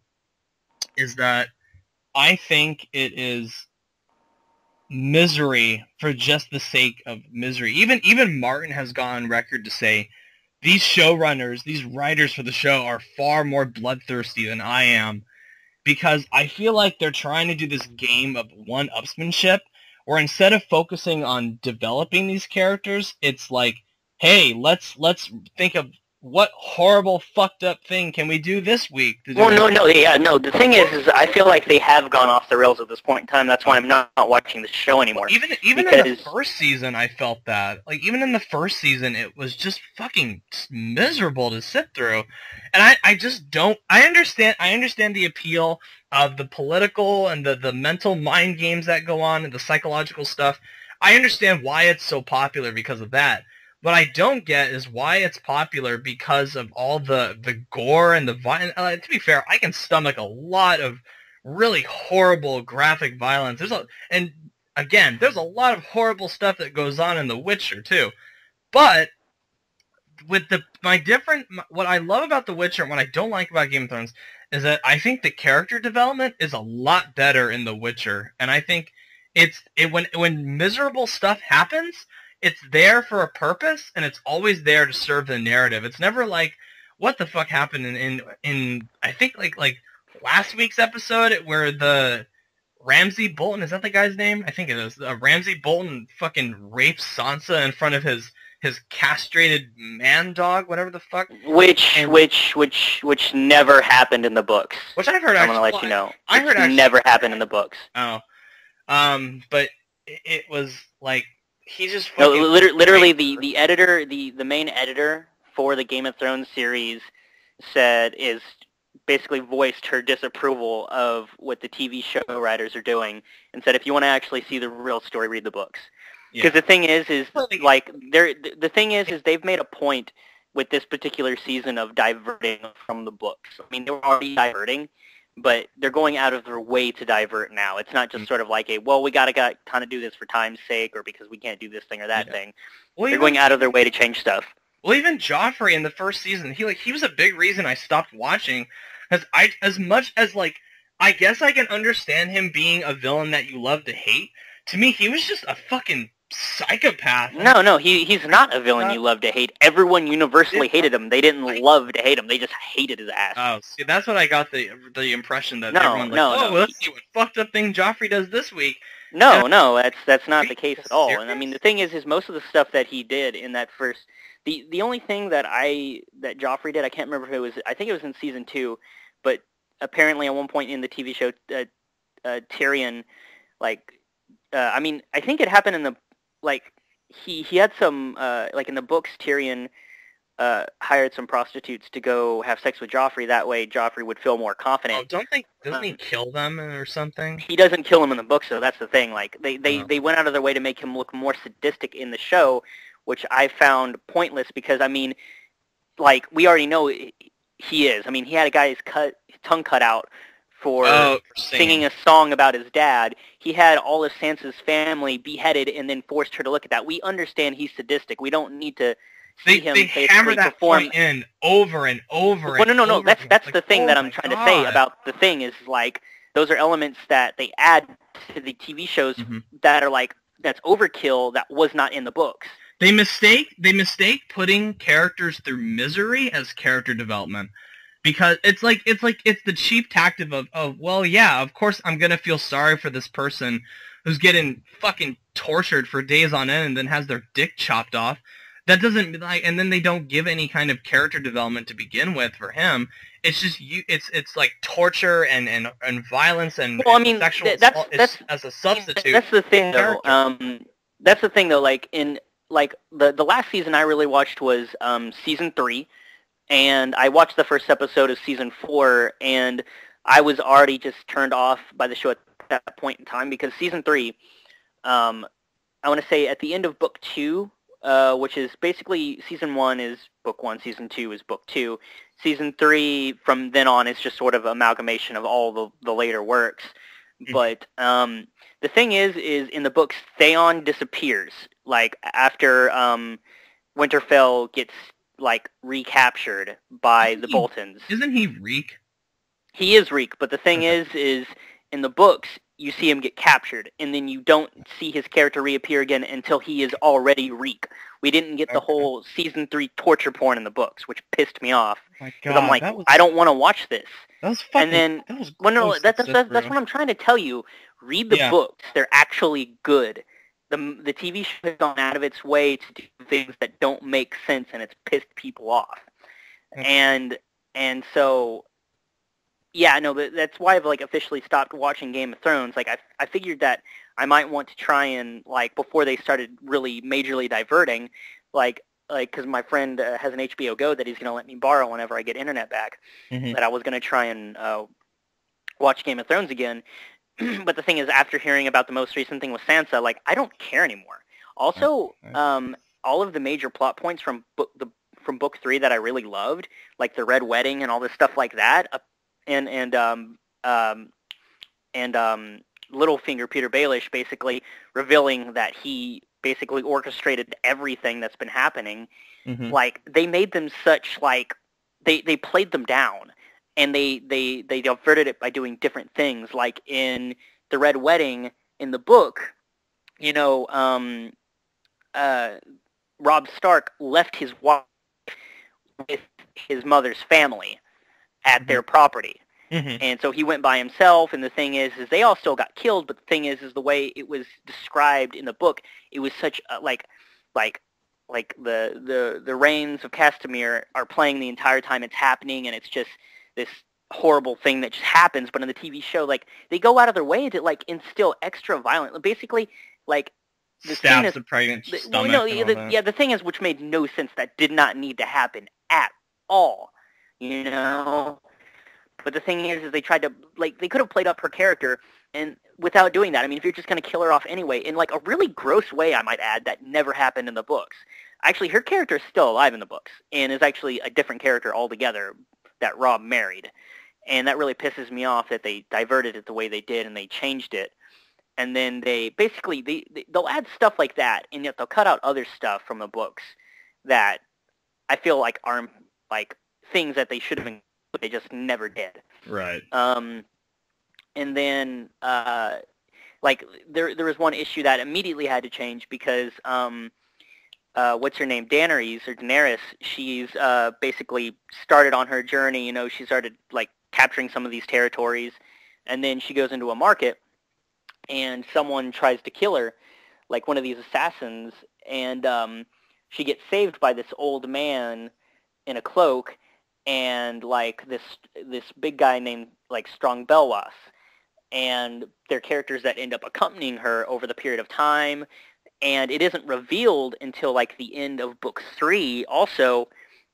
is that I think it is misery for just the sake of misery. Even Martin has gone on record to say these showrunners, these writers for the show are far more bloodthirsty than I am, because I feel like they're trying to do this game of one-upsmanship, where instead of focusing on developing these characters, it's like, hey, let's think of what horrible fucked up thing can we do this week to do. Well, no. The thing is I feel like they have gone off the rails at this point in time. That's why I'm not watching the show anymore. Even in the first season, I felt that. Like, even in the first season, it was just fucking miserable to sit through. And I just don't... I understand the appeal of the political and the mental mind games that go on and the psychological stuff. I understand why it's so popular because of that. What I don't get is why it's popular because of all the gore and the violence. To be fair, I can stomach a lot of really horrible graphic violence. And again, there's a lot of horrible stuff that goes on in The Witcher too. But with what I love about The Witcher and what I don't like about Game of Thrones is that I think the character development is a lot better in The Witcher, and I think when miserable stuff happens, it's there for a purpose, and it's always there to serve the narrative. It's never like, what the fuck happened in I think like last week's episode where the Ramsay Bolton, is that the guy's name? I think it is. Ramsay Bolton fucking rapes Sansa in front of his castrated man dog, whatever the fuck. Which never happened in the books. Which I've heard. I'm gonna let you know. I heard never happened in the books. Oh, but it was like he just no, literally the editor, the main editor for the Game of Thrones series is basically voiced her disapproval of what the TV show writers are doing and said, if you want to actually see the real story, read the books. Because the thing is like the thing is they've made a point with this particular season of diverting from the books. I mean, they were already diverting, but they're going out of their way to divert now. It's not just sort of like we gotta kind of do this for time's sake or because we can't do this thing or that thing. Well, they're going out of their way to change stuff. Well, even Joffrey in the first season, he was a big reason I stopped watching. Because as much as I guess I can understand him being a villain that you love to hate. To me, he was just a fucking psychopath. No, he's not a villain you love to hate. Everyone universally hated him. They didn't love to hate him. They just hated his ass. Oh, see, that's what I got the impression that everyone well, let's see what fucked up thing Joffrey does this week. No, that's not the case at all. And I mean, the thing is most of the stuff that he did in that first, the only thing that Joffrey did, I can't remember if it was, I think it was in season 2, but apparently at one point in the TV show, Tyrion, I mean, I think it happened in the, he had some, in the books, Tyrion hired some prostitutes to go have sex with Joffrey. That way Joffrey would feel more confident. Oh, doesn't he kill them or something? He doesn't kill them in the book, so that's the thing. They went out of their way to make him look more sadistic in the show, which I found pointless because, I mean, we already know he is. I mean, he had a guy's tongue cut out for singing a song about his dad. He had all of Sansa's family beheaded and then forced her to look at that. We understand he's sadistic. We don't need to see him they hammer that point in over and over. Well, no. That's the thing that I'm trying to say about the thing is those are elements that they add to the TV shows that are that's overkill that was not in the books. They mistake putting characters through misery as character development. Because it's the cheap tactic of well, yeah, of course I'm gonna feel sorry for this person who's getting fucking tortured for days on end and then has their dick chopped off. That doesn't and then they don't give any kind of character development to begin with for him. It's just it's like torture and violence and, sexual assault as a substitute. That's the thing though. That's the thing though. In the last season I really watched was season 3. And I watched the first episode of season 4, and I was already just turned off by the show at that point in time because season 3, I I want to say at the end of book 2, which is basically season 1 is book 1, season 2 is book 2. Season 3 from then on is just sort of amalgamation of all the later works. But the thing is in the books, Theon disappears. Like after Winterfell gets like recaptured by the Boltons. Isn't he Reek? He is Reek, but the thing is in the books you see him get captured, and then you don't see his character reappear again until he is already Reek. We didn't get the whole season 3 torture porn in the books, which pissed me off. Oh my God, I'm like, I don't want to watch this. That was fucking. And then, that was no, that's what I'm trying to tell you. Read the books; they're actually good. The TV show has gone out of its way to do things that don't make sense, and it's pissed people off. And so. Yeah, no, that's why I've like officially stopped watching Game of Thrones. Like I figured that I might want to try and like before they started really majorly diverting, like because my friend has an HBO Go that he's going to let me borrow whenever I get internet back. That I was going to try and watch Game of Thrones again. But the thing is, after hearing about the most recent thing with Sansa, like I don't care anymore. Also, all of the major plot points from book 3 that I really loved, like the Red Wedding and all this stuff like that. And Littlefinger, Peter Baelish, basically revealing that he basically orchestrated everything that's been happening. Like they made them such like they played them down, and they diverted it by doing different things. Like in the Red Wedding in the book, you know, Robb Stark left his wife with his mother's family at their property. And so he went by himself, and the thing is they all still got killed, but the thing is the way it was described in the book, it was such a, like the Rains of Castamere are playing the entire time it's happening, and it's just this horrible thing that just happens. But in the TV show, like, they go out of their way to, like, instill extra violence. Basically, like, the stabs the pregnant stomach. The thing is, which made no sense, that did not need to happen at all. You know? But the thing is they tried to, like, they could have played up her character and without doing that. I mean, if you're just going to kill her off anyway, in, like, a really gross way, I might add, that never happened in the books. Actually, her character is still alive in the books and is actually a different character altogether that Robb married. And that really pisses me off that they diverted it the way they did and they changed it. And then they basically, they'll add stuff like that, and yet they'll cut out other stuff from the books that I feel like are, like, things that they should have been, but they just never did. Right. And then, like, there was one issue that immediately had to change because, what's her name, Daenerys, she's basically started on her journey, you know, she started, like, capturing some of these territories, and then she goes into a market, and someone tries to kill her, like one of these assassins, and she gets saved by this old man in a cloak, and like this big guy named like Strong Belwas, and they're characters that end up accompanying her over the period of time, and it isn't revealed until like the end of book 3 also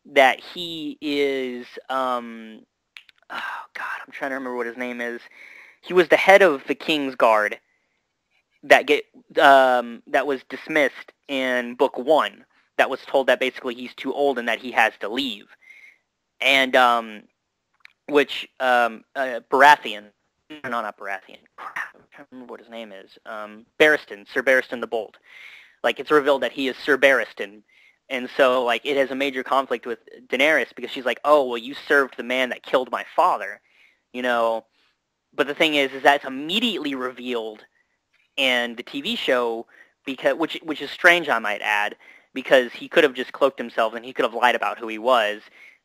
that he is oh god, I'm trying to remember what his name is. He was the head of the King's Guard that was dismissed in book 1, that was told that basically he's too old and that he has to leave. And which Baratheon, no, not Baratheon. Crap, I'm trying to remember what his name is. Barristan, Sir Barristan the Bold. Like, it's revealed that he is Sir Barristan, and so like it has a major conflict with Daenerys because she's like, oh well, you served the man that killed my father, you know. But the thing is that it's immediately revealed in the TV show because which is strange, I might add, because he could have just cloaked himself and he could have lied about who he was.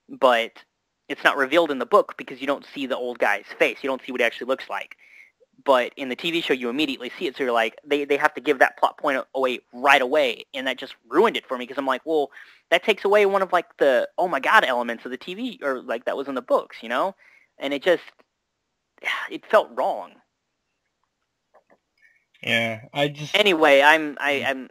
But it's not revealed in the book because you don't see the old guy's face. You don't see what he actually looks like. But in the TV show, you immediately see it. So you're like, they have to give that plot point away right away. And that just ruined it for me because I'm like, well, that takes away one of like the, oh my God elements of the TV, or like that was in the books, you know? And it it felt wrong. Yeah, Anyway, I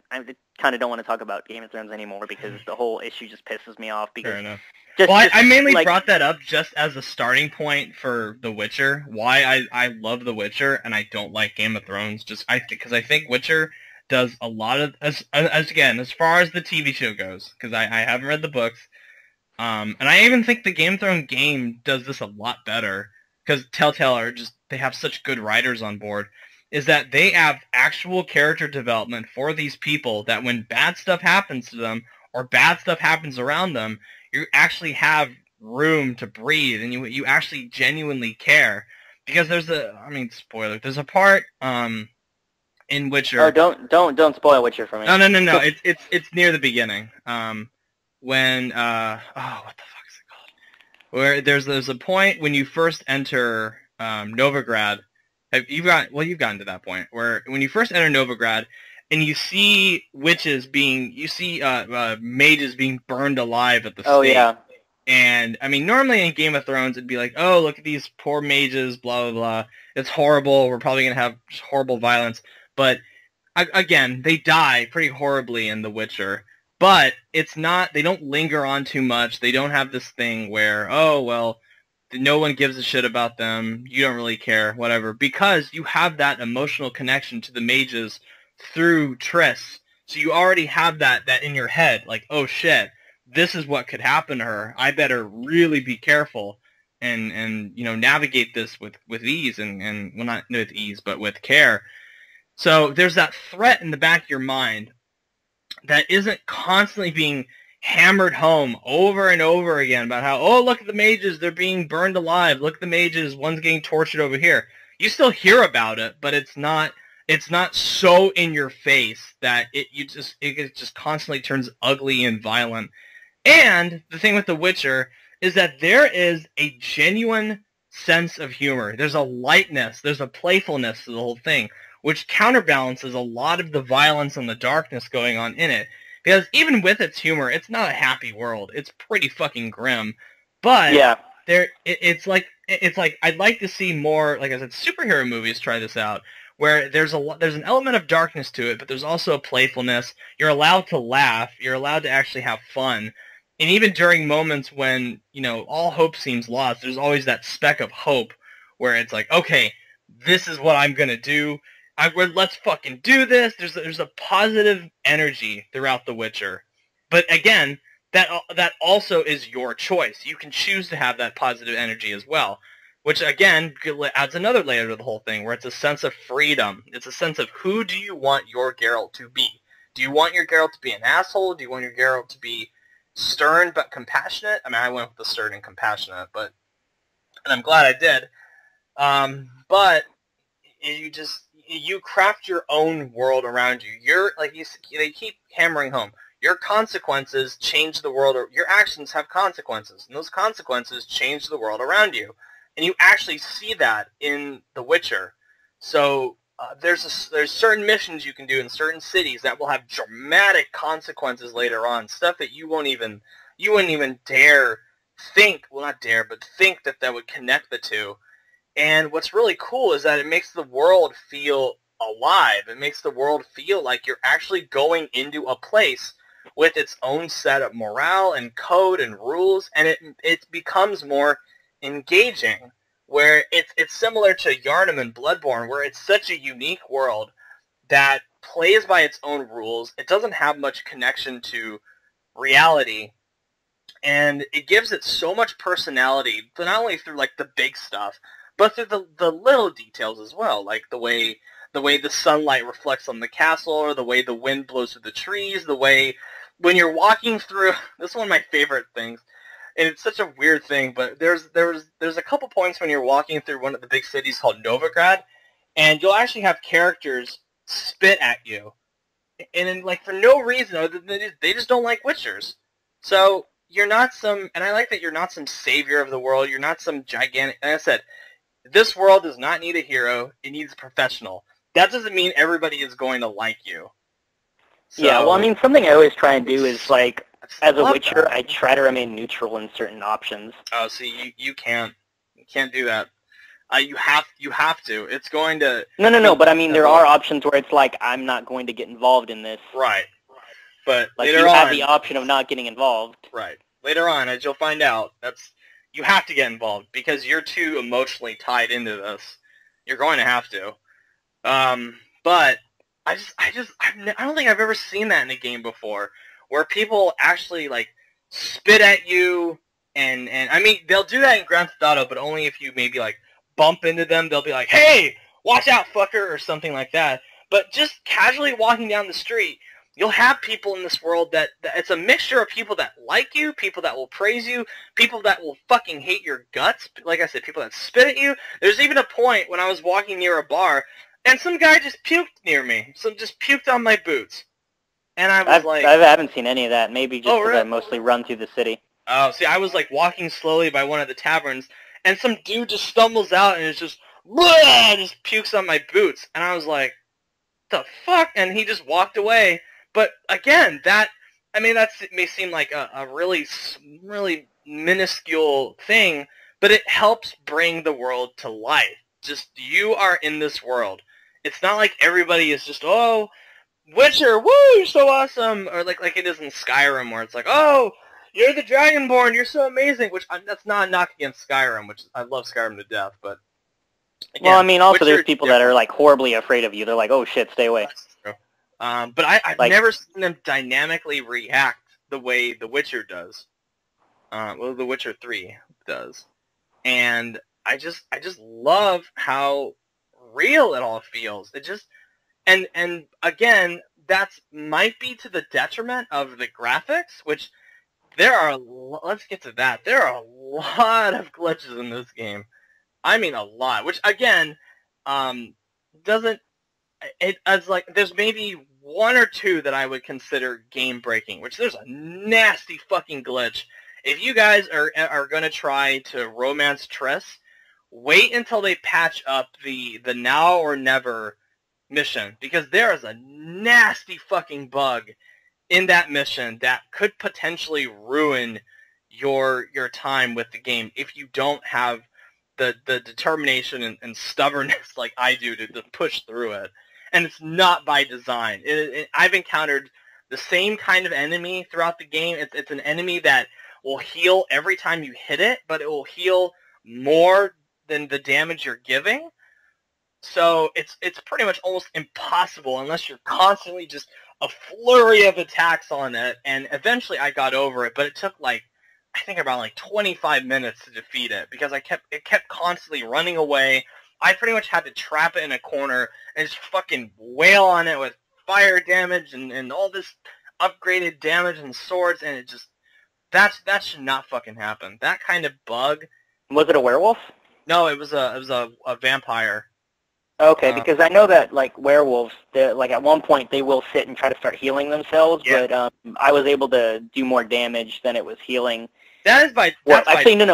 kind of don't want to talk about Game of Thrones anymore because the whole issue just pisses me off. Because fair enough. I mainly brought that up just as a starting point for The Witcher. Why I love The Witcher and I don't like Game of Thrones, just because I think Witcher does a lot of as far as the TV show goes, because I haven't read the books. And I even think the Game of Thrones game does this a lot better, because Telltale they have such good writers on board, is that they have actual character development for these people, that when bad stuff happens to them or bad stuff happens around them, you actually have room to breathe, and you actually genuinely care. Because spoiler, there's a part in Witcher. Oh, don't spoil Witcher for me. No. It's near the beginning. When what the fuck is it called? Where there's a point when you first enter Novigrad. You've gotten to that point where when you first enter Novigrad and you see mages being burned alive at the stake. Oh yeah. And I mean, normally in Game of Thrones it'd be like, oh, look at these poor mages, blah blah blah. It's horrible. We're probably gonna have horrible violence. But again, they die pretty horribly in The Witcher. But it's not, they don't linger on too much. They don't have this thing where, oh, well, no one gives a shit about them. You don't really care, whatever. Because you have that emotional connection to the mages through Triss. So you already have that in your head. Like, oh, shit, this is what could happen to her. I better really be careful and navigate this with ease and well, not with ease, but with care. So there's that threat in the back of your mind that isn't constantly being hammered home over and over again about how, oh, look at the mages, they're being burned alive. Look at the mages, one's getting tortured over here. You still hear about it, but it's not so in your face that it just constantly turns ugly and violent. And the thing with The Witcher is that there is a genuine sense of humor. There's a lightness, there's a playfulness to the whole thing, which counterbalances a lot of the violence and the darkness going on in it. Because even with its humor, it's not a happy world. It's pretty fucking grim. But yeah, it's like I'd like to see more, like I said, superhero movies try this out, where there's an element of darkness to it, but there's also a playfulness. You're allowed to laugh. You're allowed to actually have fun. And even during moments when, all hope seems lost, there's always that speck of hope where it's like, okay, this is what I'm going to do. Let's fucking do this. There's a positive energy throughout The Witcher, but again, that also is your choice. You can choose to have that positive energy as well, which again adds another layer to the whole thing, where it's a sense of freedom. It's a sense of, who do you want your Geralt to be? Do you want your Geralt to be an asshole? Do you want your Geralt to be stern but compassionate? I mean, I went with the stern and compassionate, and I'm glad I did. But you craft your own world around you. They keep hammering home, your consequences change the world, or your actions have consequences, and those consequences change the world around you. And you actually see that in The Witcher. So there's certain missions you can do in certain cities that will have dramatic consequences later on, stuff that you wouldn't even dare think, well, not dare, but think that would connect the two. And what's really cool is that it makes the world feel alive. It makes the world feel like you're actually going into a place with its own set of morale and code and rules, and it becomes more engaging, where it's similar to Yharnam and Bloodborne, where it's such a unique world that plays by its own rules. It doesn't have much connection to reality, and it gives it so much personality, but not only through like the big stuff, but through the little details as well, like the way the sunlight reflects on the castle, or the way the wind blows through the trees, the way when you're walking through. This is one of my favorite things, and it's such a weird thing, but there's a couple points when you're walking through one of the big cities called Novigrad, and you'll actually have characters spit at you, and then, like, for no reason other than they just don't like Witchers. So you're not some, and I like that you're not some savior of the world. You're not some gigantic. Like I said, this world does not need a hero. It needs a professional. That doesn't mean everybody is going to like you. So, yeah, well, I mean, something I always try and do is, like, as a Witcher, I try to remain neutral in certain options. Oh, see, you can't do that. You have to. It's going to. No. But I mean, there are options where it's like, I'm not going to get involved in this. Right. But like, later you on, have the option of not getting involved. Right. Later on, as you'll find out, you have to get involved because you're too emotionally tied into this. You're going to have to. But I don't think I've ever seen that in a game before, where people actually like spit at you, and I mean they'll do that in Grand Theft Auto, but only if you maybe like bump into them. They'll be like, "Hey, watch out, fucker," or something like that. But just casually walking down the street, you'll have people in this world that it's a mixture of people that like you, people that will praise you, people that will fucking hate your guts. Like I said, people that spit at you. There's even a point when I was walking near a bar, and some guy just puked near me. Just puked on my boots. And I was like... I haven't seen any of that. Maybe just because really? I mostly run through the city. Oh, see, I was like walking slowly by one of the taverns, and some dude just stumbles out and is just... Bleh, just pukes on my boots. And I was like, the fuck? And he just walked away. But again, that may seem like a really, really minuscule thing, but it helps bring the world to life. Just, you are in this world. It's not like everybody is just, oh, Witcher, woo, you're so awesome, or like it is in Skyrim, where it's like, oh, you're the Dragonborn, you're so amazing, which that's not a knock against Skyrim, which I love Skyrim to death, but... Again, well, I mean, also Witcher, there's people that are like horribly afraid of you. They're like, oh shit, stay away. That's true. But I've like, never seen them dynamically react the way The Witcher does. The Witcher 3 does. And I just love how real it all feels. It just... And again, that's might be to the detriment of the graphics, which there are... Let's get to that. There are a lot of glitches in this game. I mean a lot. Which, again, doesn't... It's like, there's maybe one or two that I would consider game-breaking, which there's a nasty fucking glitch. If you guys are going to try to romance Triss, wait until they patch up the now or never mission, because there is a nasty fucking bug in that mission that could potentially ruin your time with the game if you don't have the determination and stubbornness like I do to push through it. And it's not by design. I've encountered the same kind of enemy throughout the game. It's an enemy that will heal every time you hit it, but it will heal more than the damage you're giving. So it's pretty much almost impossible unless you're constantly just a flurry of attacks on it. And eventually I got over it, but it took like, I think about like 25 minutes to defeat it, because it kept constantly running away. I pretty much had to trap it in a corner and just fucking wail on it with fire damage and all this upgraded damage and swords, and it just... That should not fucking happen. That kind of bug... Was it a werewolf? No, it was a vampire. Okay, because I know that, like, werewolves, like, at one point they will sit and try to start healing themselves, yeah. But I was able to do more damage than it was healing. That is by... No.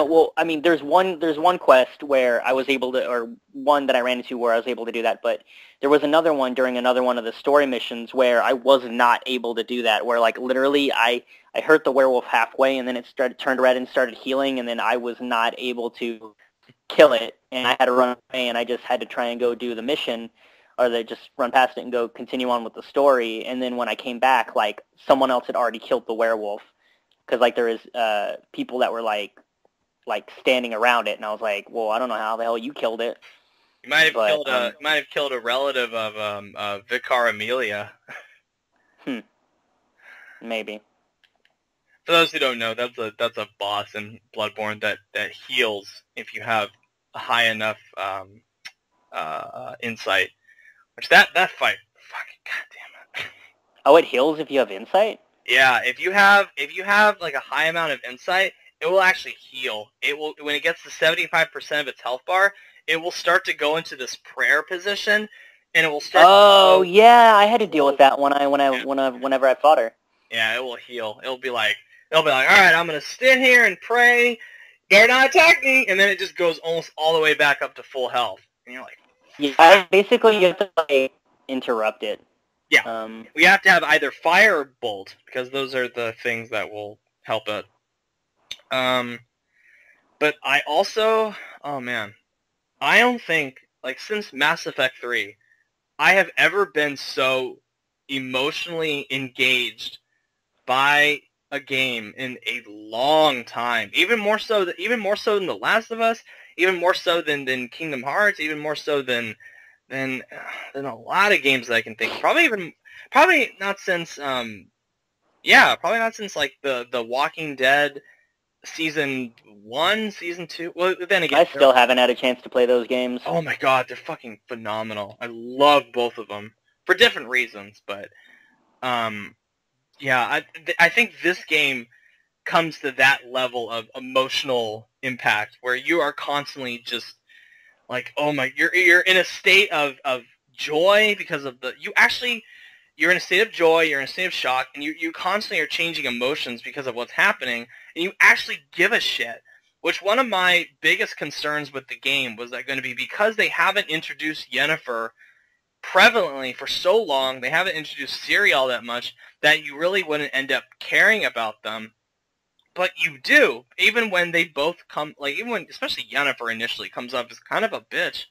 Well, I mean, there's one quest where I was able to, or one that I ran into where I was able to do that, but there was another one during another one of the story missions where I was not able to do that, where, like, literally I hurt the werewolf halfway, and then it turned red and started healing, and then I was not able to kill it, and I had to run away, and I just had to try and go do the mission, or they just run past it and go continue on with the story. And then when I came back, like, someone else had already killed the werewolf, because, like, there is people that were like standing around it, and I was like, well, I don't know how the hell you killed it. You might have killed a relative of Vicar Amelia. Maybe. For those who don't know, that's a boss in Bloodborne that heals if you have a high enough insight. Which that fight, fucking goddamn it. Oh, it heals if you have insight? Yeah, if you have like a high amount of insight, it will actually heal. It will, when it gets to 75% of its health bar, it will start to go into this prayer position, and it will start. Oh yeah, I had to deal with that whenever I fought her. Yeah, it will heal. It'll be like, all right, I'm gonna stand here and pray. Dare not attack me, and then it just goes almost all the way back up to full health, and you're like, yeah, basically you have to like interrupt it. Yeah, we have to have either fire or bolt, because those are the things that will help it. But I also, oh man, I don't think, like, since Mass Effect 3, I have ever been so emotionally engaged by a game in a long time. Even more so than The Last of Us, even more so than Kingdom Hearts, even more so than than a lot of games that I can think of. Probably not since probably not since like the Walking Dead season 1, season 2. Well, then again, I still haven't had a chance to play those games. oh my god, they're fucking phenomenal. I love both of them for different reasons, but yeah, I think this game comes to that level of emotional impact where you are constantly just like, oh my, you're in a state of joy because of you're in a state of joy, you're in a state of shock, and you constantly are changing emotions because of what's happening, and you actually give a shit. Which one of my biggest concerns with the game was that going to be because they haven't introduced Yennefer prevalently for so long, they haven't introduced Ciri all that much, that you really wouldn't end up caring about them. But you do, even when they both come, like, even when, especially Yennefer initially comes up as kind of a bitch,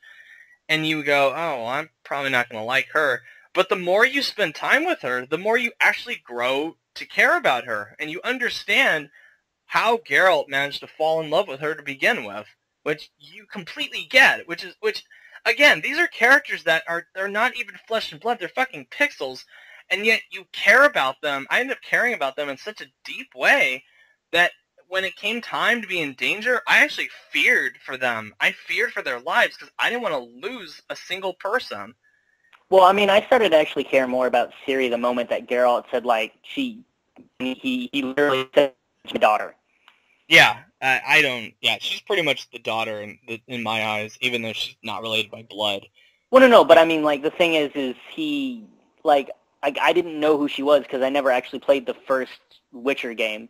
and you go, oh, well, I'm probably not going to like her. But the more you spend time with her, the more you actually grow to care about her, and you understand how Geralt managed to fall in love with her to begin with, which you completely get, which again, these are characters that they're not even flesh and blood, they're fucking pixels, and yet you care about them. I ended up caring about them in such a deep way that when it came time to be in danger, I actually feared for them. I feared for their lives because I didn't want to lose a single person. Well, I mean, I started to actually care more about Ciri the moment that Geralt said, like, he literally said, my daughter. Yeah, I don't. Yeah, she's pretty much the daughter in my eyes, even though she's not related by blood. Well, no, but I mean, like, the thing is he, like, I didn't know who she was because I never actually played the first Witcher game.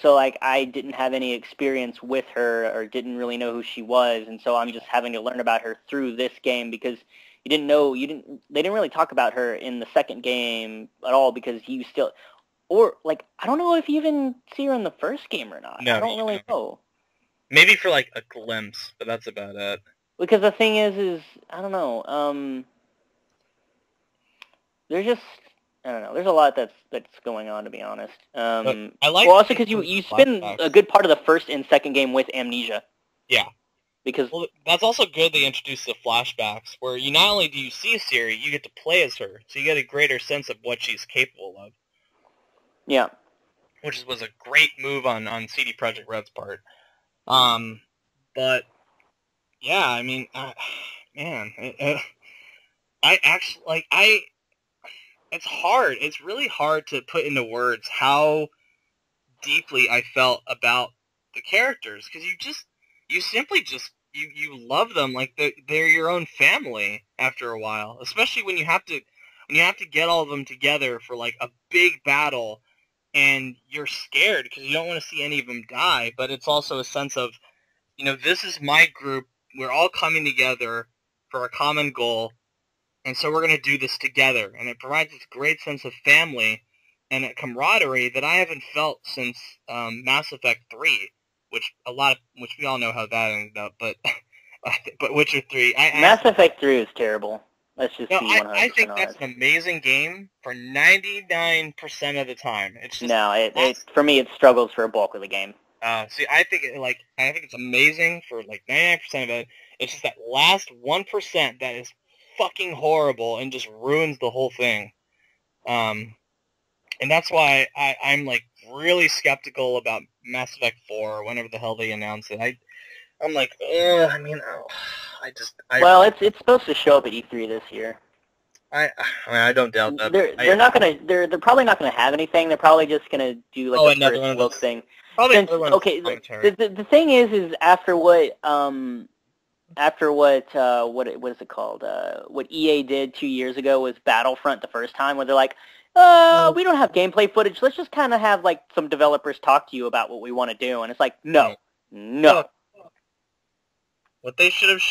So, like, I didn't have any experience with her or didn't really know who she was, and so I'm just having to learn about her through this game because they didn't really talk about her in the second game at all because you still, or, like, I don't know if you even see her in the first game or not. No, I don't really know. Maybe for, like, a glimpse, but that's about it. Because the thing is, I don't know, there's just, I don't know, there's a lot that's going on, to be honest. I like. Well, also because you spend a good part of the first and second game with amnesia. Yeah. Because that's also good they introduced the flashbacks, where you not only do you see Ciri, you get to play as her, so you get a greater sense of what she's capable of. Yeah. Which was a great move on CD Projekt Red's part. But yeah, I mean, man, I actually it's hard. It's really hard to put into words how deeply I felt about the characters because you simply just you love them like they're your own family after a while, especially when you have to get all of them together for like a big battle and you're scared because you don't want to see any of them die, but it's also a sense of, this is my group, we're all coming together for a common goal, and so we're going to do this together, and it provides this great sense of family and a camaraderie that I haven't felt since Mass Effect 3, which we all know how that ended up, but Witcher 3. Mass Effect 3 is terrible. Let's just be 100% I think honest. that's an amazing game for 99% of the time. It's just it for me it struggles for a bulk of the game. See, I think it's amazing for like 99% of it. It's just that last 1% that is fucking horrible and just ruins the whole thing. And that's why I'm like really skeptical about Mass Effect 4 or whenever the hell they announce it. I'm like, well, it's supposed to show up at E3 this year. I don't doubt that. They're probably not gonna have anything. They're probably just gonna do like another one of those thing. Probably the thing is after what what is it called? What EA did 2 years ago was Battlefront the first time, where they're like, we don't have gameplay footage. Let's just kind of have like some developers talk to you about what we want to do, and it's like, no. What they showed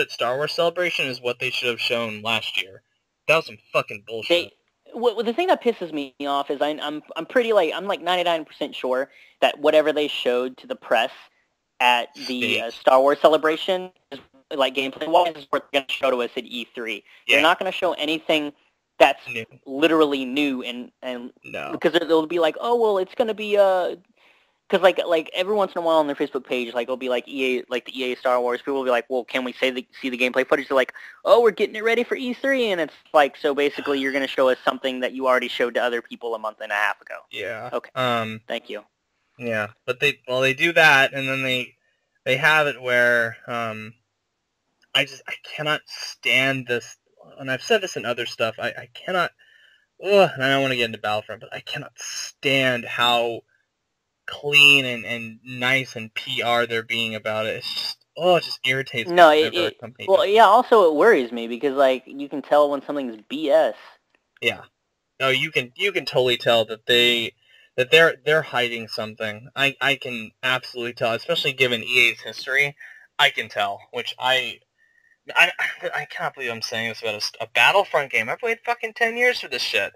at Star Wars Celebration is what they should have shown last year. That was some fucking bullshit. The thing that pisses me off is I'm pretty like 99% sure that whatever they showed to the press at the Star Wars Celebration is like gameplay-wise is what they're going to show to us at E3. Yeah. They're not going to show anything that's literally new and no. Because they'll be like, oh well, it's going to be because like every once in a while on their Facebook page, like it'll be like EA, like the EA Star Wars. People will be like, well, can we see the gameplay footage? They're like, oh, we're getting it ready for E3, and it's like, so basically you're going to show us something that you already showed to other people a month and a half ago. Yeah. Okay. Thank you. Yeah, but they do that, and then they have it where I cannot stand this, and I've said this in other stuff. I cannot. Ugh, and I don't want to get into Battlefront, but I cannot stand how clean and nice and PR they're being about it. It's just, it just irritates me. No, well, yeah. Also, it worries me because like you can tell when something's BS. Yeah. No, you can totally tell that they're hiding something. I can absolutely tell, especially given EA's history. I can tell, which I cannot believe I'm saying this about a Battlefront game. I've waited fucking 10 years for this shit.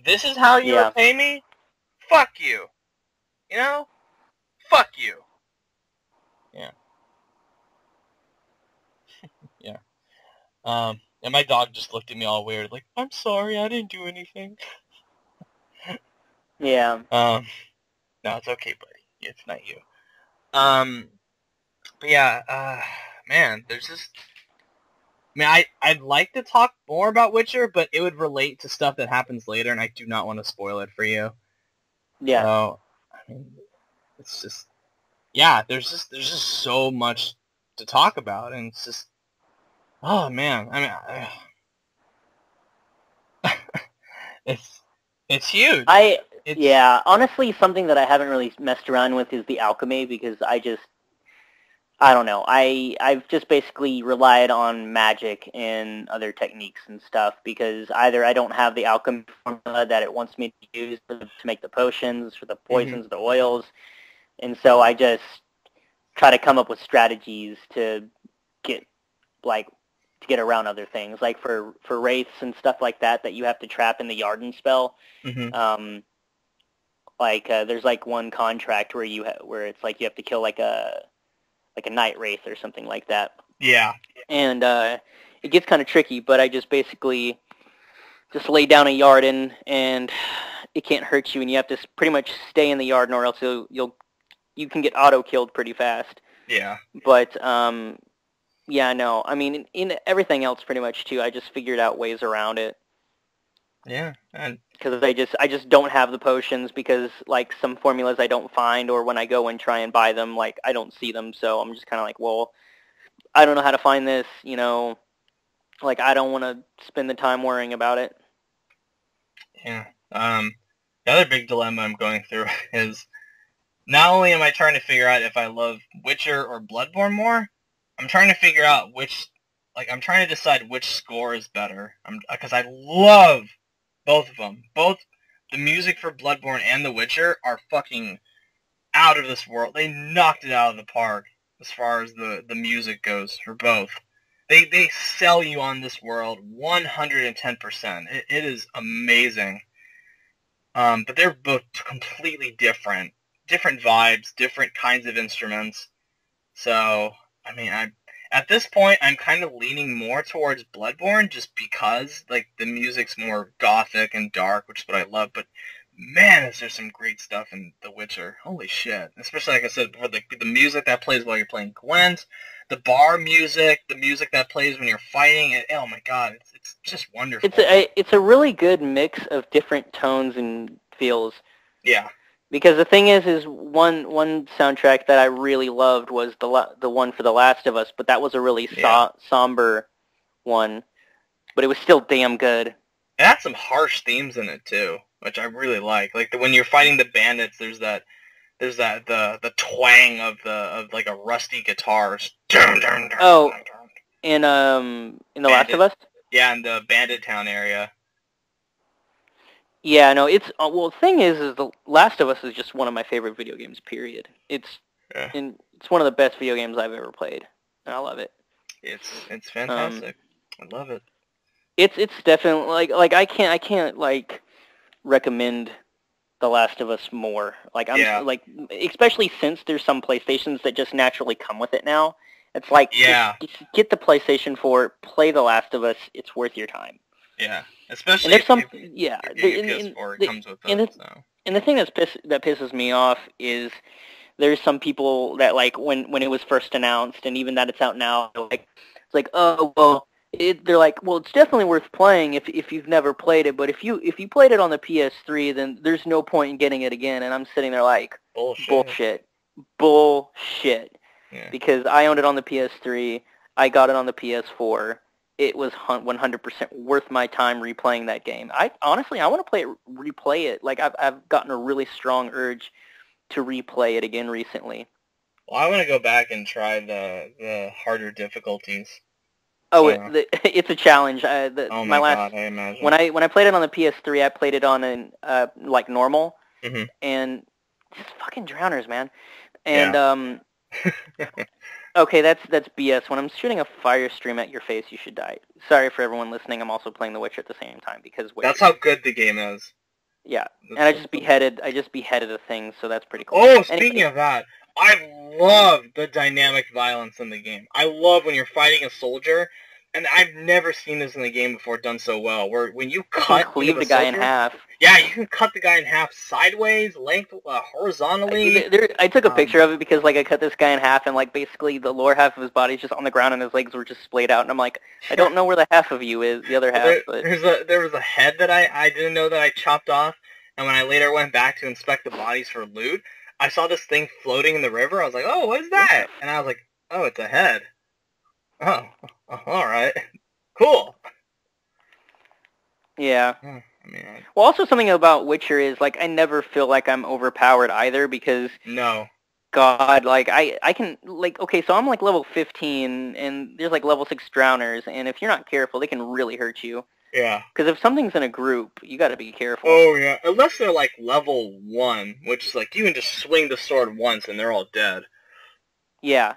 This is how you repay me? Fuck you. You know? Fuck you. Yeah. Yeah. And my dog just looked at me all weird, like, I'm sorry, I didn't do anything. Yeah. No, it's okay, buddy. It's not you. But yeah, man, there's just... I mean, I'd like to talk more about Witcher, but it would relate to stuff that happens later, and I do not want to spoil it for you. Yeah. So, I mean, it's just... Yeah, there's just so much to talk about, and it's just... Oh, man. I mean, it's huge. Yeah, honestly, something that I haven't really messed around with is the alchemy, because I don't know. I've just basically relied on magic and other techniques and stuff, because either I don't have the alchemy formula that it wants me to use to make the potions, for the poisons, the oils, and so I just try to come up with strategies to get around other things, like for wraiths and stuff like that you have to trap in the Yarden spell. There's like one contract where it's like you have to kill like a night wraith or something like that. Yeah. And it gets kind of tricky, but I just basically just lay down a Yarden, and it can't hurt you, and you have to pretty much stay in the Yarden, or else you can get auto killed pretty fast. Yeah. But yeah, no. I mean, in everything else, pretty much too, I just figured out ways around it. Yeah, and because I just don't have the potions, because like some formulas I don't find, or when I go and try and buy them, like I don't see them, so I'm just kind of like, well, I don't know how to find this, you know, like I don't want to spend the time worrying about it. Yeah. The other big dilemma I'm going through is not only am I trying to figure out if I love Witcher or Bloodborne more, I'm trying to figure out I'm trying to decide which score is better. Because I love both of them. Both the music for Bloodborne and The Witcher are fucking out of this world. They knocked it out of the park as far as the music goes for both. They sell you on this world 110%. It is amazing. But they're both completely different. Different vibes, different kinds of instruments. So, I mean, at this point, I'm kind of leaning more towards Bloodborne just because, like, the music's more gothic and dark, which is what I love, but man, is there some great stuff in The Witcher. Holy shit. Especially, like I said before, the music that plays while you're playing Gwent, the bar music, the music that plays when you're fighting, and, oh my god, it's just wonderful. It's a really good mix of different tones and feels. Yeah. Because the thing is one soundtrack that I really loved was the one for The Last of Us, but that was a really somber one, but it was still damn good. It had some harsh themes in it too, which I really like. Like when you're fighting the bandits, there's the twang of like a rusty guitar. Oh, in The Last of Us? Yeah, in the Bandit Town area. Yeah, no, it's well. The thing is The Last of Us is just one of my favorite video games. Period. It's one of the best video games I've ever played, and I love it. It's fantastic. I love it. It's definitely like I can't like recommend The Last of Us more. Like like especially since there's some PlayStations that just naturally come with it now. It's like just get the PlayStation 4, play The Last of Us. It's worth your time. Yeah. Especially if PS4 comes with it. And the thing that pisses me off is there's some people that like when it was first announced, and even that it's out now, like it's like, oh well, they're like, well, it's definitely worth playing if you've never played it, but if you played it on the PS3, then there's no point in getting it again. And I'm sitting there like, Bullshit. bullshit, Yeah. because I owned it on the PS3, I got it on the PS4. It was 100% worth my time replaying that game. I honestly, I want to replay it. Like I've gotten a really strong urge to replay it again recently. Well, I want to go back and try the harder difficulties. Oh, So, it's a challenge. oh My my last god, I imagine. when I played it on the PS3, I played it on an like normal, Hmm. and just fucking drowners, man. And Yeah. okay, that's BS. When I'm shooting a fire stream at your face, you should die. Sorry for everyone listening. I'm also playing The Witcher at the same time because Witcher. That's how good the game is. Yeah, and That's, I just beheaded a thing, so that's pretty cool. oh, speaking Anyway, of that, I love the dynamic violence in the game. I love when you're fighting a soldier, and I've never seen this in the game before done so well, where when you you can cut cleave a the guy in soldier, half. yeah, you can cut the guy in half sideways, horizontally. I took a picture of it because like I cut this guy in half, and like basically the lower half of his body is just on the ground and his legs were just splayed out, and I'm like, I don't know where the half of you is, the other half. But There was a head that I didn't know that I chopped off, and when I later went back to inspect the bodies for loot, I saw this thing floating in the river. I was like, oh, what is that? And I was like, oh, it's a head. Oh, all right, cool. yeah. I mean, Well, also something about Witcher is like I never feel like I'm overpowered either because no. God, like I can like okay, so I'm like level 15 and there's like level 6 drowners, and if you're not careful, they can really hurt you. Yeah. Because if something's in a group, you got to be careful. Oh yeah. Unless they're like level 1, which is like you can just swing the sword once and they're all dead. Yeah.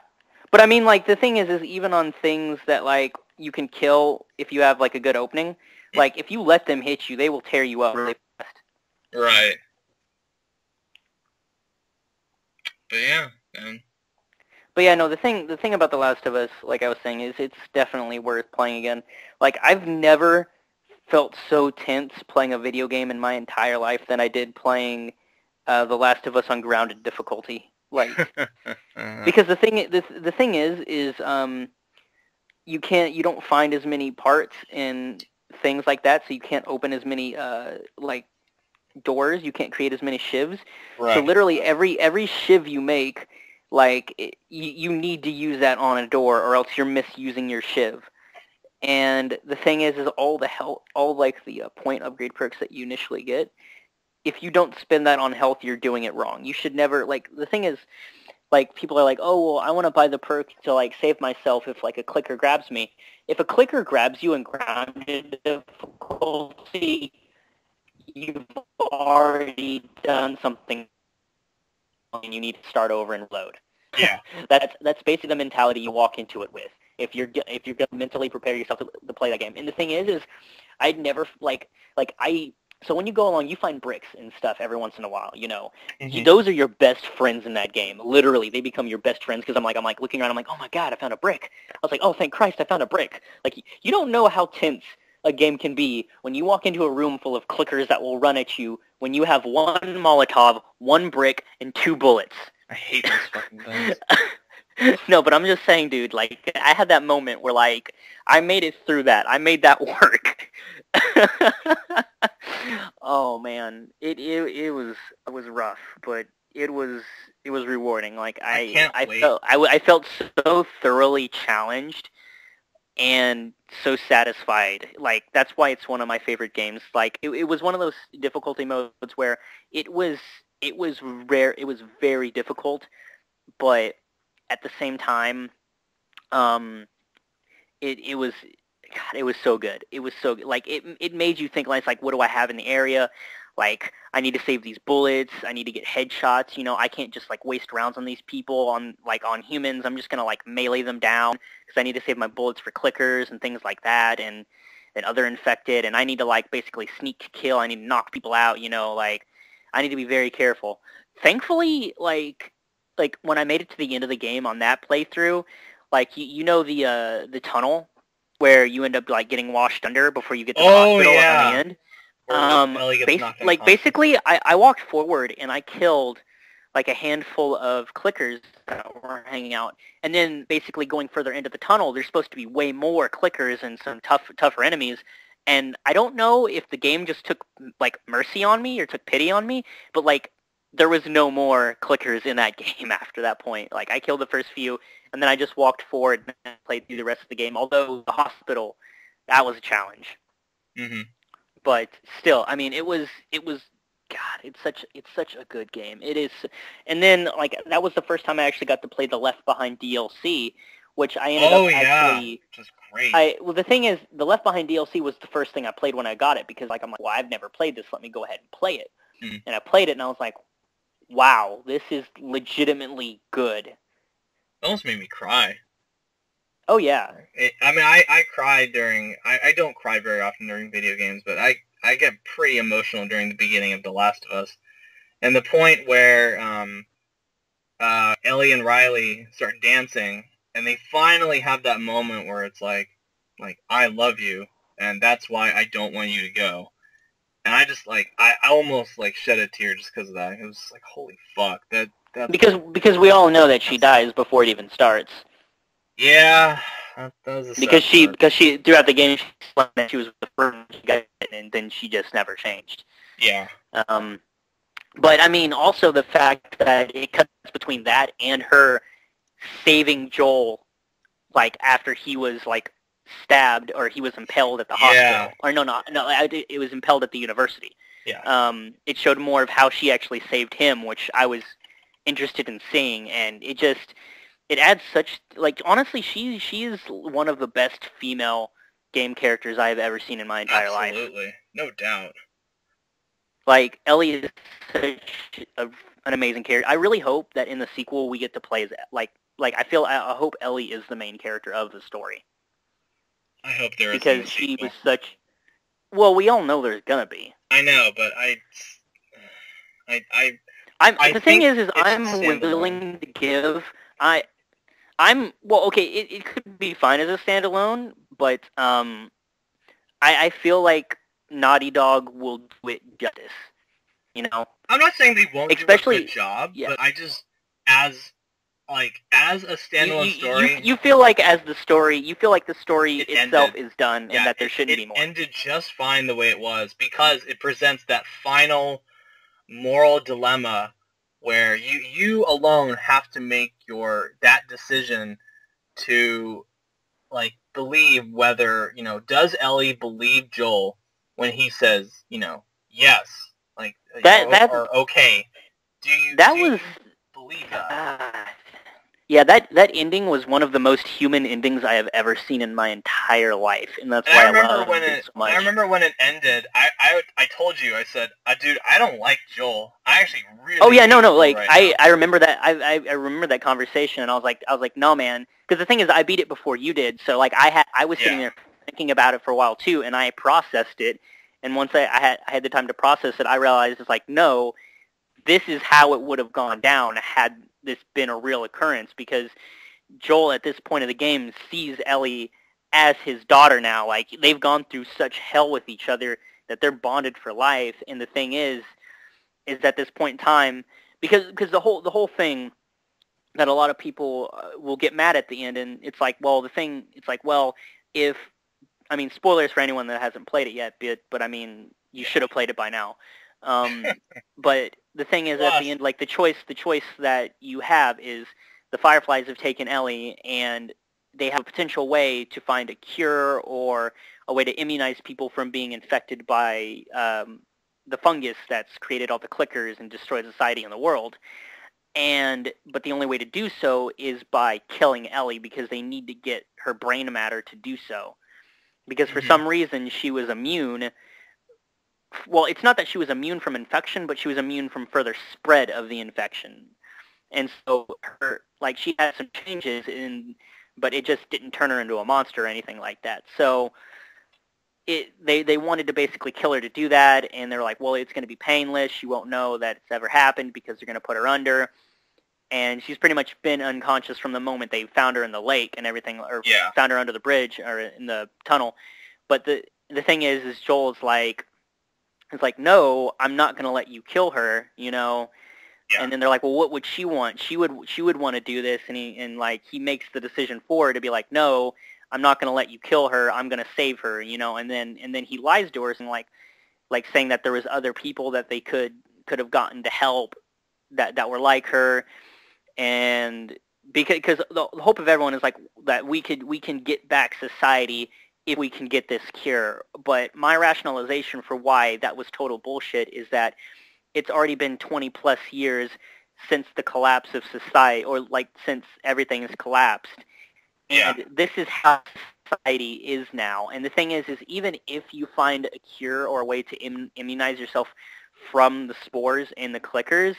But I mean like the thing is even on things that like you can kill if you have like a good opening, like if you let them hit you, they will tear you up really fast. Right. But yeah, man. But yeah, no, the thing about The Last of Us, like I was saying, is it's definitely worth playing again. Like I've never felt so tense playing a video game in my entire life than I did playing The Last of Us on grounded difficulty. Like because the thing is you don't find as many parts and things like that, so you can't open as many like doors, you can't create as many shivs. Right. So literally every shiv you make, like you need to use that on a door, or else you're misusing your shiv. And the thing is all the health, all like the point upgrade perks that you initially get, if you don't spend that on health, you're doing it wrong. You should never like. The thing is, like people are like, oh well, I want to buy the perk to like save myself if like a clicker grabs me. If a clicker grabs you in grounded difficulty, you've already done something and you need to start over and load. Yeah. That's basically the mentality you walk into it with. If you're going to mentally prepare yourself to play that game. And the thing is I'd never so when you go along, you find bricks and stuff every once in a while, you know. Mm-hmm. Those are your best friends in that game. Literally, they become your best friends because I'm like looking around, I'm like, oh my god, I found a brick. I was like, oh thank Christ, I found a brick. Like you don't know how tense a game can be when you walk into a room full of clickers that will run at you when you have one Molotov, one brick, and 2 bullets. I hate those fucking things. No, but I'm just saying, dude, like, I had that moment where, like, I made it through that. I made that work. Oh, man. It was rough, but it was rewarding. Like, I felt so thoroughly challenged and so satisfied. Like, that's why it's one of my favorite games. Like, it was one of those difficulty modes where it was rare. It was very difficult, but at the same time, it was, God, it was so good. It was so good. Like it made you think like what do I have in the area? Like I need to save these bullets. I need to get headshots. You know, I can't just like waste rounds on these people on humans. I'm just gonna like melee them down because I need to save my bullets for clickers and things like that and other infected. And I need to like basically sneak kill. I need to knock people out. You know, like I need to be very careful. Thankfully, like when I made it to the end of the game on that playthrough, like you know the tunnel where you end up like getting washed under before you get to the hospital at the end. Or Ellie gets knocked unconscious? Basically, I walked forward and I killed like a handful of clickers that were hanging out. And then basically going further into the tunnel, there's supposed to be way more clickers and some tougher enemies. And I don't know if the game just took like mercy on me or took pity on me, but like there was no more clickers in that game after that point. Like I killed the first few, and then I just walked forward and played through the rest of the game. Although the hospital, that was a challenge. Mm-hmm. But still, I mean, it was God, it's such a good game. It is, and then like that was the first time I actually got to play the Left Behind DLC, which I ended up actually. Which is great. Well, the thing is, the Left Behind DLC was the first thing I played when I got it because like I'm like, well, I've never played this. Let me go ahead and play it. Mm-hmm. And I played it, and I was like, wow, this is legitimately good. It almost made me cry. Oh yeah. I cried during. I don't cry very often during video games, but I get pretty emotional during the beginning of The Last of Us, and the point where Ellie and Riley start dancing, and they finally have that moment where it's like I love you, and that's why I don't want you to go. And I just I almost shed a tear just because of that. It was like, holy fuck, that's because we all know that she dies before it even starts. Yeah, that was a because she throughout the game she was the first guy, and then she just never changed. Yeah. But I mean, also the fact that it cuts between that and her saving Joel, like after he was like stabbed or he was impaled at the hospital, or no, it was impaled at the university. Yeah. It showed more of how she actually saved him, which I was interested in seeing, and it adds such, like, honestly, she is one of the best female game characters I have ever seen in my entire life. Absolutely. No doubt. Like, Ellie is such an amazing character. I really hope that in the sequel we get to play as, I hope Ellie is the main character of the story. I hope there is. Because she was such, well, we all know there's gonna be. I know, but the thing is I'm willing to give, it could be fine as a standalone, but I feel like Naughty Dog will do it justice. You know? I'm not saying they won't do a good job, but I just, as a standalone story... You feel like the story itself is done, and that there shouldn't be more. It ended just fine the way it was, because it presents that final moral dilemma where you alone have to make that decision to believe whether, does Ellie believe Joel when he says, yes, or okay. Do you believe that? Yeah, that ending was one of the most human endings I have ever seen in my entire life, and that's why I love it so much. I remember when it ended, I told you, I said, dude, I don't like Joel. I actually really... Oh yeah, no, I remember that. I remember that conversation, and I was like, no, man, because the thing is, I beat it before you did, so I was sitting there thinking about it for a while too, and I processed it, and once I had the time to process it, I realized it's like, no, this is how it would have gone down had this been a real occurrence, because Joel at this point of the game sees Ellie as his daughter now. Like, they've gone through such hell with each other that they're bonded for life. And the thing is at this point in time, because the whole thing that a lot of people will get mad at the end, and it's like, well, if, I mean, spoilers for anyone that hasn't played it yet, but I mean, you should have played it by now. But the thing is, at the end, like, the choice that you have is the Fireflies have taken Ellie, and they have a potential way to find a cure or a way to immunize people from being infected by the fungus that's created all the clickers and destroyed society in the world. But the only way to do so is by killing Ellie, because they need to get her brain matter to do so. Because for some reason she was immune. Well, it's not that she was immune from infection, but she was immune from further spread of the infection. And so she had some changes, but it just didn't turn her into a monster or anything like that. So they wanted to basically kill her to do that, and they're like, well, it's going to be painless. She won't know that it's ever happened because they're going to put her under. And she's pretty much been unconscious from the moment they found her in the lake and everything, or found her under the bridge or in the tunnel. But the thing is Joel's like, It's like, no, I'm not going to let you kill her, you know. Yeah. And then they're like, well, what would she want? She would want to do this, and he makes the decision for her to be like, no, I'm not going to let you kill her. I'm going to save her, you know. And then he lies to her and like saying that there was other people that they could have gotten to help that were like her, and because the hope of everyone is like that we can get back society if we can get this cure. But my rationalization for why that was total bullshit is that it's already been 20 plus years since the collapse of society, or like since everything has collapsed. Yeah. And this is how society is now. And the thing is even if you find a cure or a way to immunize yourself from the spores and the clickers,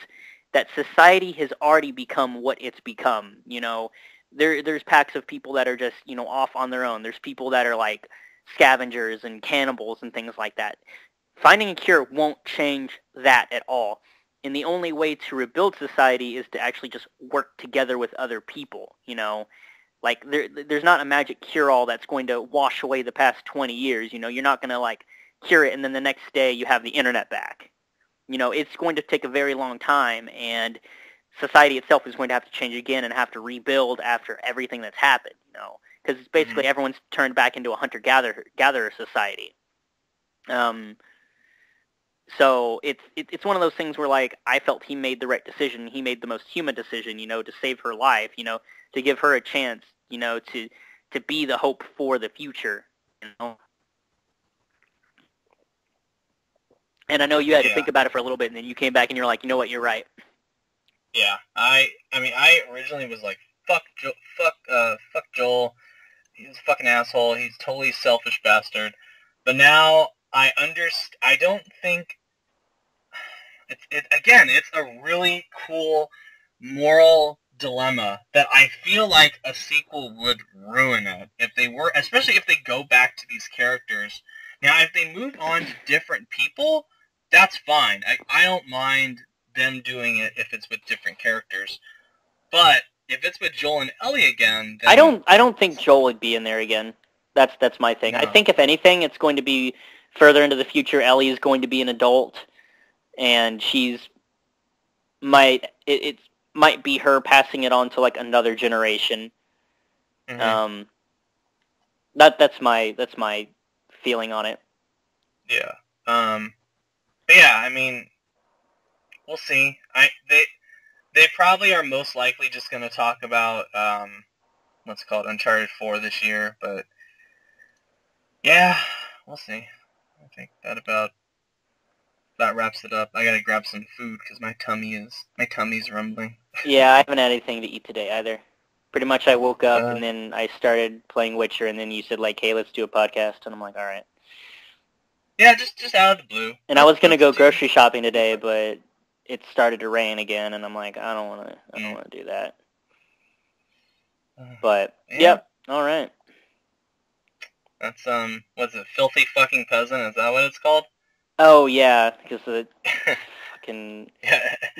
that society has already become what it's become. You know, there's packs of people that are just, you know, off on their own. There's people that are like scavengers and cannibals and things like that. Finding a cure won't change that at all. And the only way to rebuild society is to actually just work together with other people, you know. Like, there's not a magic cure-all that's going to wash away the past 20 years, you know. You're not going to, like, cure it and then the next day you have the internet back. You know, it's going to take a very long time, and society itself is going to have to change again and have to rebuild after everything that's happened, you know. Because basically everyone's turned back into a hunter-gatherer society. So it's one of those things where, like, I felt he made the right decision. He made the most human decision, you know, to save her life, you know, to give her a chance, you know, to be the hope for the future, you know. And I know you had to think about it for a little bit, and then you came back and you're like, you know what, you're right. Yeah. I mean, I originally was like, fuck Joel. He's a fucking asshole. He's totally selfish bastard. But now I don't think it's a really cool moral dilemma that I feel like a sequel would ruin it if they were, especially if they go back to these characters. Now, if they move on to different people, that's fine. I don't mind them doing it if it's with different characters. But if it's with Joel and Ellie again, then I don't think Joel would be in there again. That's my thing. No. I think if anything, it's going to be further into the future. Ellie is going to be an adult, and it might be her passing it on to like another generation. Mm-hmm. That's my feeling on it. Yeah. But yeah, I mean, we'll see. They probably are most likely just going to talk about what's called Uncharted 4 this year, but yeah, we'll see. I think that wraps it up. I gotta grab some food because my tummy's rumbling. Yeah, I haven't had anything to eat today either. Pretty much I woke up and then I started playing Witcher, and then you said like, hey, let's do a podcast, and I'm like, all right. Yeah, just out of the blue. And I was gonna go grocery shopping today, but it started to rain again, and I'm like, I don't want to do that. But yep, all right. That's what's it? Filthy fucking peasant? Is that what it's called? Oh yeah, because the fucking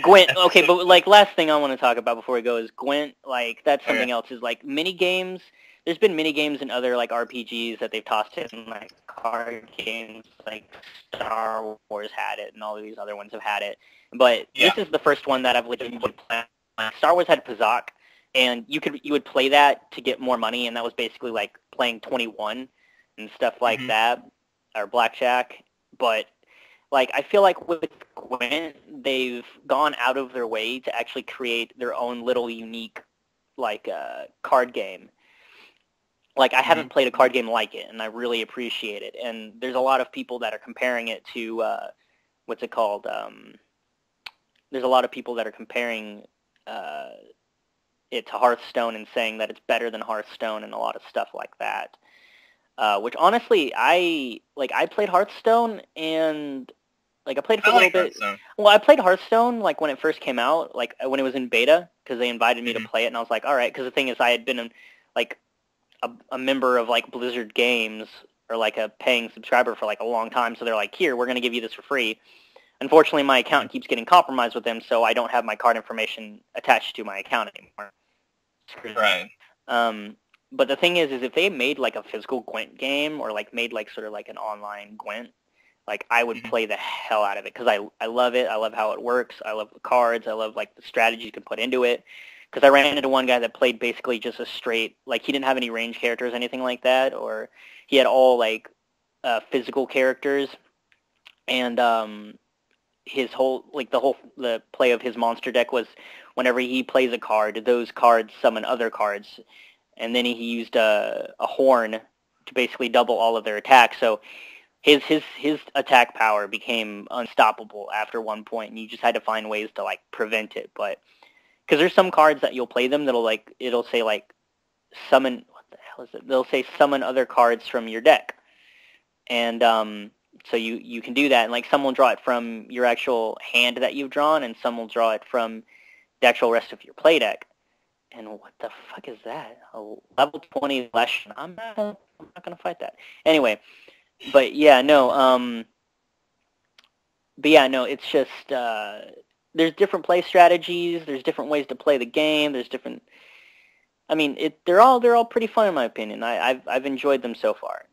Gwent. Okay, but like last thing I want to talk about before we go is Gwent. Like that's something else. Is like mini games. There's been mini games and other like RPGs that they've tossed in, like card games, like Star Wars had it, and all of these other ones have had it. But this is the first one that I've legitimately played. Star Wars had Pazak, and you would play that to get more money, and that was basically like playing 21 and stuff like that, or blackjack. But like I feel like with Gwent, they've gone out of their way to actually create their own little unique like card game. Like, I haven't played a card game like it, and I really appreciate it. And there's a lot of people that are comparing it to, what's it called? There's a lot of people that are comparing it to Hearthstone and saying that it's better than Hearthstone and a lot of stuff like that. Which, honestly, I played Hearthstone, and, like, I played for a little bit. Hearthstone. Well, I played Hearthstone, like, when it first came out, like, when it was in beta, because they invited me to play it, and I was like, all right, because the thing is, I had been, like, a member of like Blizzard Games or like a paying subscriber for like a long time, so they're like, here, we're going to give you this for free. Unfortunately, my account keeps getting compromised with them, so I don't have my card information attached to my account anymore. Right. But the thing is if they made like a physical Gwent game or like made like sort of like an online Gwent, like I would play the hell out of it because I love it. I love how it works. I love the cards. I love like the strategy you can put into it. Because I ran into one guy that played basically just a straight, like he didn't have any range characters, anything like that, or he had all like physical characters, and his whole like the play of his monster deck was whenever he plays a card, those cards summon other cards, and then he used a horn to basically double all of their attacks. So his attack power became unstoppable after one point, and you just had to find ways to like prevent it. But because there's some cards that you'll play them that'll like it'll say like summon, what the hell is it? They'll say summon other cards from your deck, and so you can do that, and like some will draw it from your actual hand that you've drawn, and some will draw it from the actual rest of your play deck. And what the fuck is that? A level 20 Lesh? I'm not gonna fight that. Anyway, but yeah, no, it's just there's different play strategies. There's different ways to play the game. There's different. I mean, they're all pretty fun in my opinion. I've enjoyed them so far.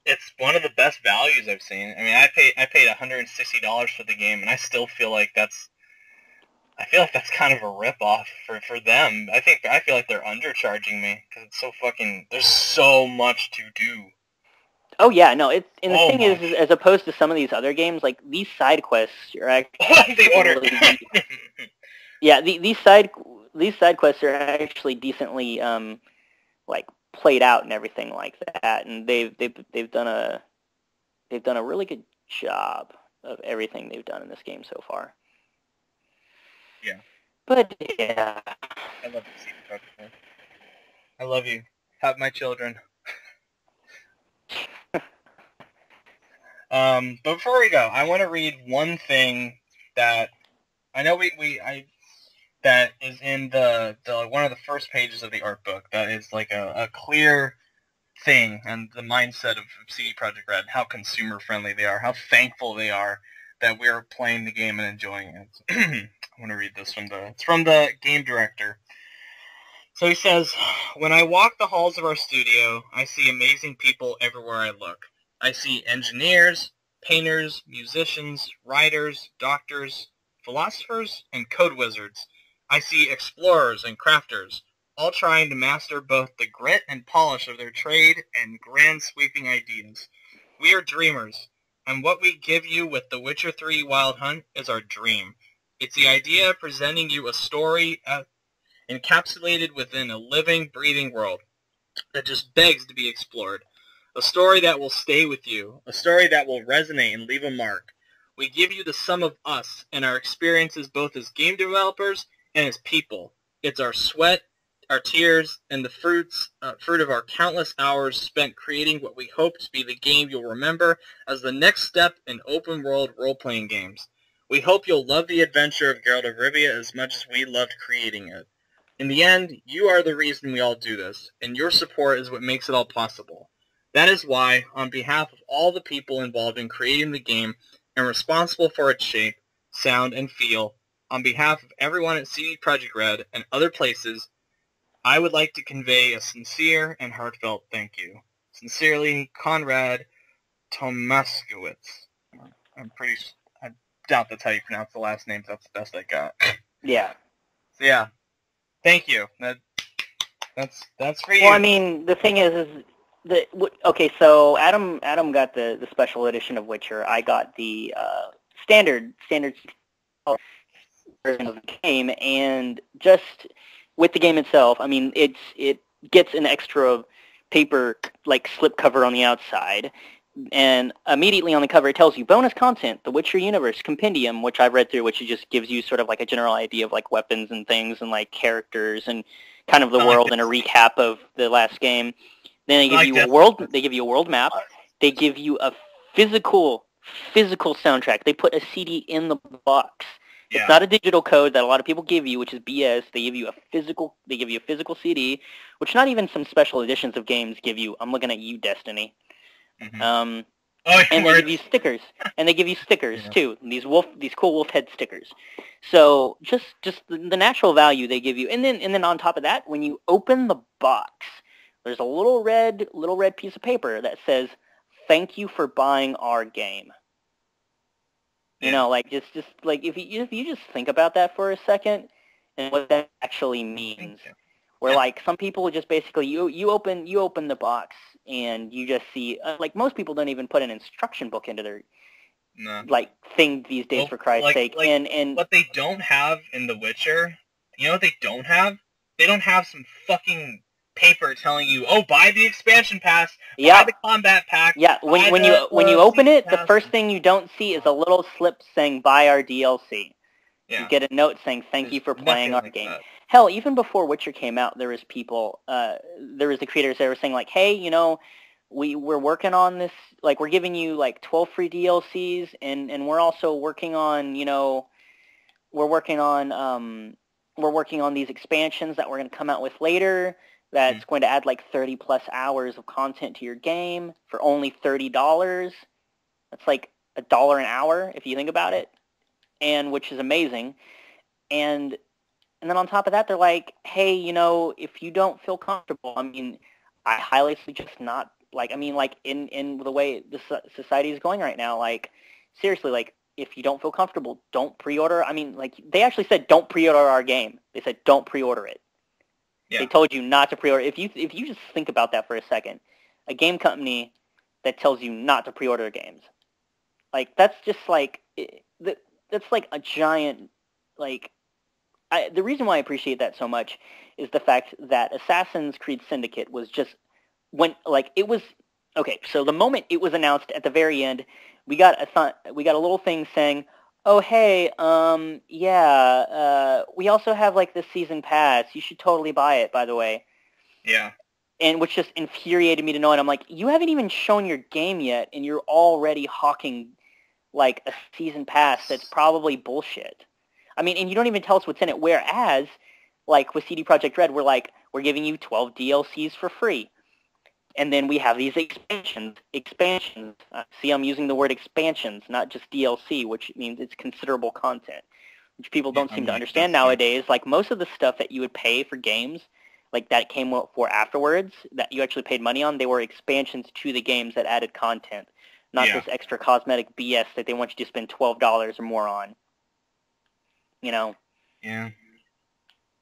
It's one of the best values I've seen. I mean, I paid $160 for the game, and I still feel like that's kind of a ripoff for them. I feel like they're undercharging me because it's so fucking. There's so much to do. Oh yeah, no. It's and the thing is, as opposed to some of these other games, like these side quests are actually the order. Yeah, these side quests are actually decently like played out and everything like that, and they've done a really good job of everything they've done in this game so far. Yeah. But yeah, I love to see the project. I love you. Have my children. But before we go, I want to read one thing that I know that is in the one of the first pages of the art book. That is like a clear thing and the mindset of CD Projekt Red, how consumer friendly they are, how thankful they are that we're playing the game and enjoying it. I want to read this from the game director. So he says, "When I walk the halls of our studio, I see amazing people everywhere I look. I see engineers, painters, musicians, writers, doctors, philosophers, and code wizards. I see explorers and crafters, all trying to master both the grit and polish of their trade and grand sweeping ideas. We are dreamers, and what we give you with The Witcher 3 Wild Hunt is our dream. It's the idea of presenting you a story encapsulated within a living, breathing world that just begs to be explored. A story that will stay with you. A story that will resonate and leave a mark. We give you the sum of us and our experiences both as game developers and as people. It's our sweat, our tears, and the fruit of our countless hours spent creating what we hope to be the game you'll remember as the next step in open-world role-playing games. We hope you'll love the adventure of Geralt of Rivia as much as we loved creating it. In the end, you are the reason we all do this, and your support is what makes it all possible. That is why, on behalf of all the people involved in creating the game and responsible for its shape, sound, and feel, on behalf of everyone at CD Projekt Red and other places, I would like to convey a sincere and heartfelt thank you. Sincerely, Konrad Tomaskowitz." I doubt that's how you pronounce the last name. That's the best I got. Yeah. So yeah, thank you. That's for you. Well, I mean, the thing is okay. So Adam got the special edition of Witcher. I got the standard version of the game, and just with the game itself, I mean, it gets an extra paper like slipcover on the outside, and immediately on the cover it tells you bonus content, the Witcher Universe Compendium, which I've read through, which just gives you sort of like a general idea of like weapons and things and like characters and kind of the world and a recap of the last game. Then they give you a world. They give you a world map. They give you a physical soundtrack. They put a CD in the box. Yeah. It's not a digital code that a lot of people give you, which is BS. They give you a physical. They give you a physical CD, which not even some special editions of games give you. I'm looking at you, Destiny. Mm-hmm. And they give you stickers. And they give you stickers too. These cool wolf head stickers. So just the natural value they give you, and then on top of that, when you open the box, there's a little red piece of paper that says thank you for buying our game. You know, like just like if you just think about that for a second and what that actually means. Where like some people just basically you open the box and you just see like most people don't even put an instruction book into their like thing these days, for Christ's sake. And what they don't have in The Witcher, you know what they don't have? They don't have some fucking paper telling you, oh, buy the expansion pass, buy the combat pack. Yeah, when you open it, the first thing you don't see is a little slip saying buy our DLC. Yeah. You get a note saying thank you for playing our game. Hell, even before Witcher came out, there was people, there was the creators that were saying like, hey, you know, we're working on this, like we're giving you like 12 free DLCs, and we're also working on, you know, we're working on these expansions that we're going to come out with later. That's going to add like 30 plus hours of content to your game for only $30. That's like $1 an hour if you think about it, and which is amazing. And then on top of that, they're like, hey, you know, if you don't feel comfortable, I mean, I highly suggest not, like, I mean, like, in the way the society is going right now, like, seriously, like, if you don't feel comfortable, don't pre-order. I mean, like, they actually said don't pre-order our game. They said don't pre-order it. Yeah. They told you not to pre-order. If you just think about that for a second, a game company that tells you not to pre-order games, like, that's just, like, that's, like, a giant, like, the reason why I appreciate that so much is the fact that Assassin's Creed Syndicate was just when, like, it was okay. So the moment it was announced at the very end, we got a little thing saying, "Oh hey, we also have like this season pass. You should totally buy it, by the way." Yeah. And which just infuriated me to know it. I'm like, you haven't even shown your game yet, and you're already hawking like a season pass that's probably bullshit. I mean, and you don't even tell us what's in it. Whereas, like with CD Projekt Red, we're giving you 12 DLCs for free, and then we have these expansions. See, I'm using the word expansions, not just DLC, which means it's considerable content, which people don't seem to understand nowadays. Like most of the stuff that you would pay for games, like that came for afterwards, that you actually paid money on, they were expansions to the games that added content, not this extra cosmetic BS that they want you to spend $12 or more on. You know? Yeah.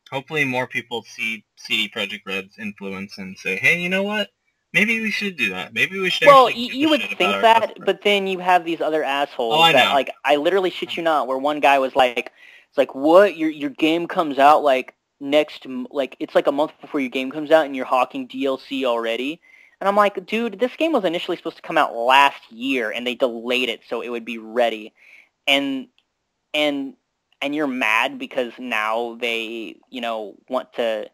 Hopefully more people see CD Projekt Red's influence and say, hey, you know what? Maybe we should do that. Maybe we should Well, you would think that, but then you have these other assholes that, like, I literally shit you not, where one guy was like, it's like, what? Your game comes out, like, it's like a month before your game comes out and you're hawking DLC already? And I'm like, dude, this game was initially supposed to come out last year, and they delayed it so it would be ready. And you're mad because now they, you know, want to,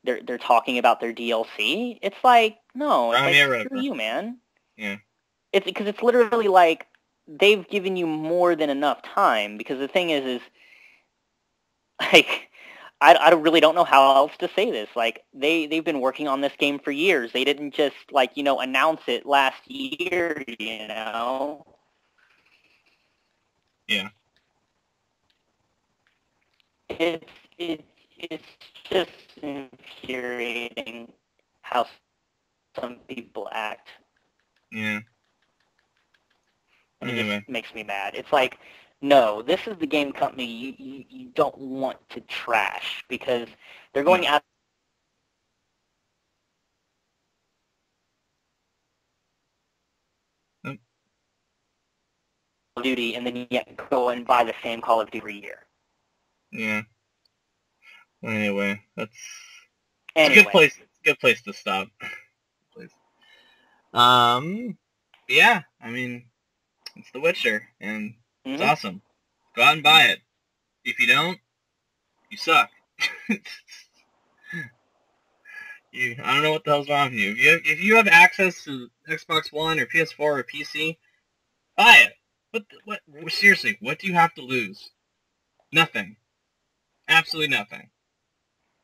they're talking about their DLC. It's like, no, it's like, screw you, man. Yeah. It's because it's literally like they've given you more than enough time. Because the thing is like, I really don't know how else to say this. Like, they've been working on this game for years. They didn't just, like, you know, announce it last year, you know? Yeah. It's just infuriating how some people act. Yeah. And it just makes me mad. It's like, no, this is the game company you don't want to trash, because they're going out of Duty and then yet go and buy the same Call of Duty every year. Yeah. Anyway, it's a good place. It's a good place to stop. Yeah, I mean, it's The Witcher, and it's awesome. Go out and buy it. If you don't, you suck. I don't know what the hell's wrong with you. If you have access to Xbox One or PS4 or PC, buy it. What? Seriously, what do you have to lose? Nothing. Absolutely nothing.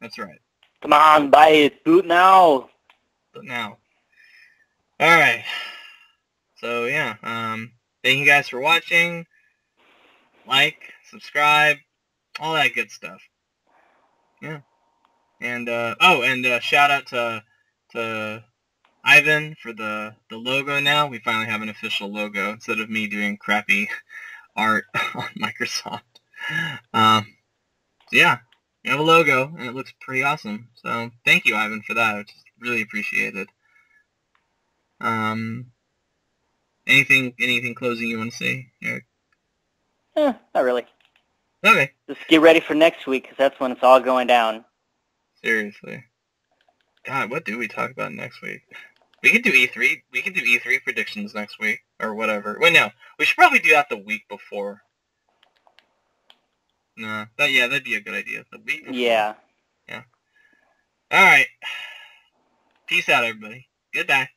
That's right. Come on, buy it. Boot now. But now. Alright. So, yeah. Thank you guys for watching. Like, subscribe, all that good stuff. Yeah. And, shout out to Ivan for the logo now. We finally have an official logo instead of me doing crappy art on Microsoft. So yeah, we have a logo, and it looks pretty awesome. So thank you, Ivan, for that. I just really appreciate it. Anything closing you want to say, Eric? Not really. Okay. Just get ready for next week, because that's when it's all going down. Seriously. God, what do we talk about next week? We could do E3. We could do E3 predictions next week, or whatever. Wait, no. We should probably do that the week before. No. That'd be a good idea. The week before. Yeah. Yeah. Alright. Peace out, everybody. Goodbye.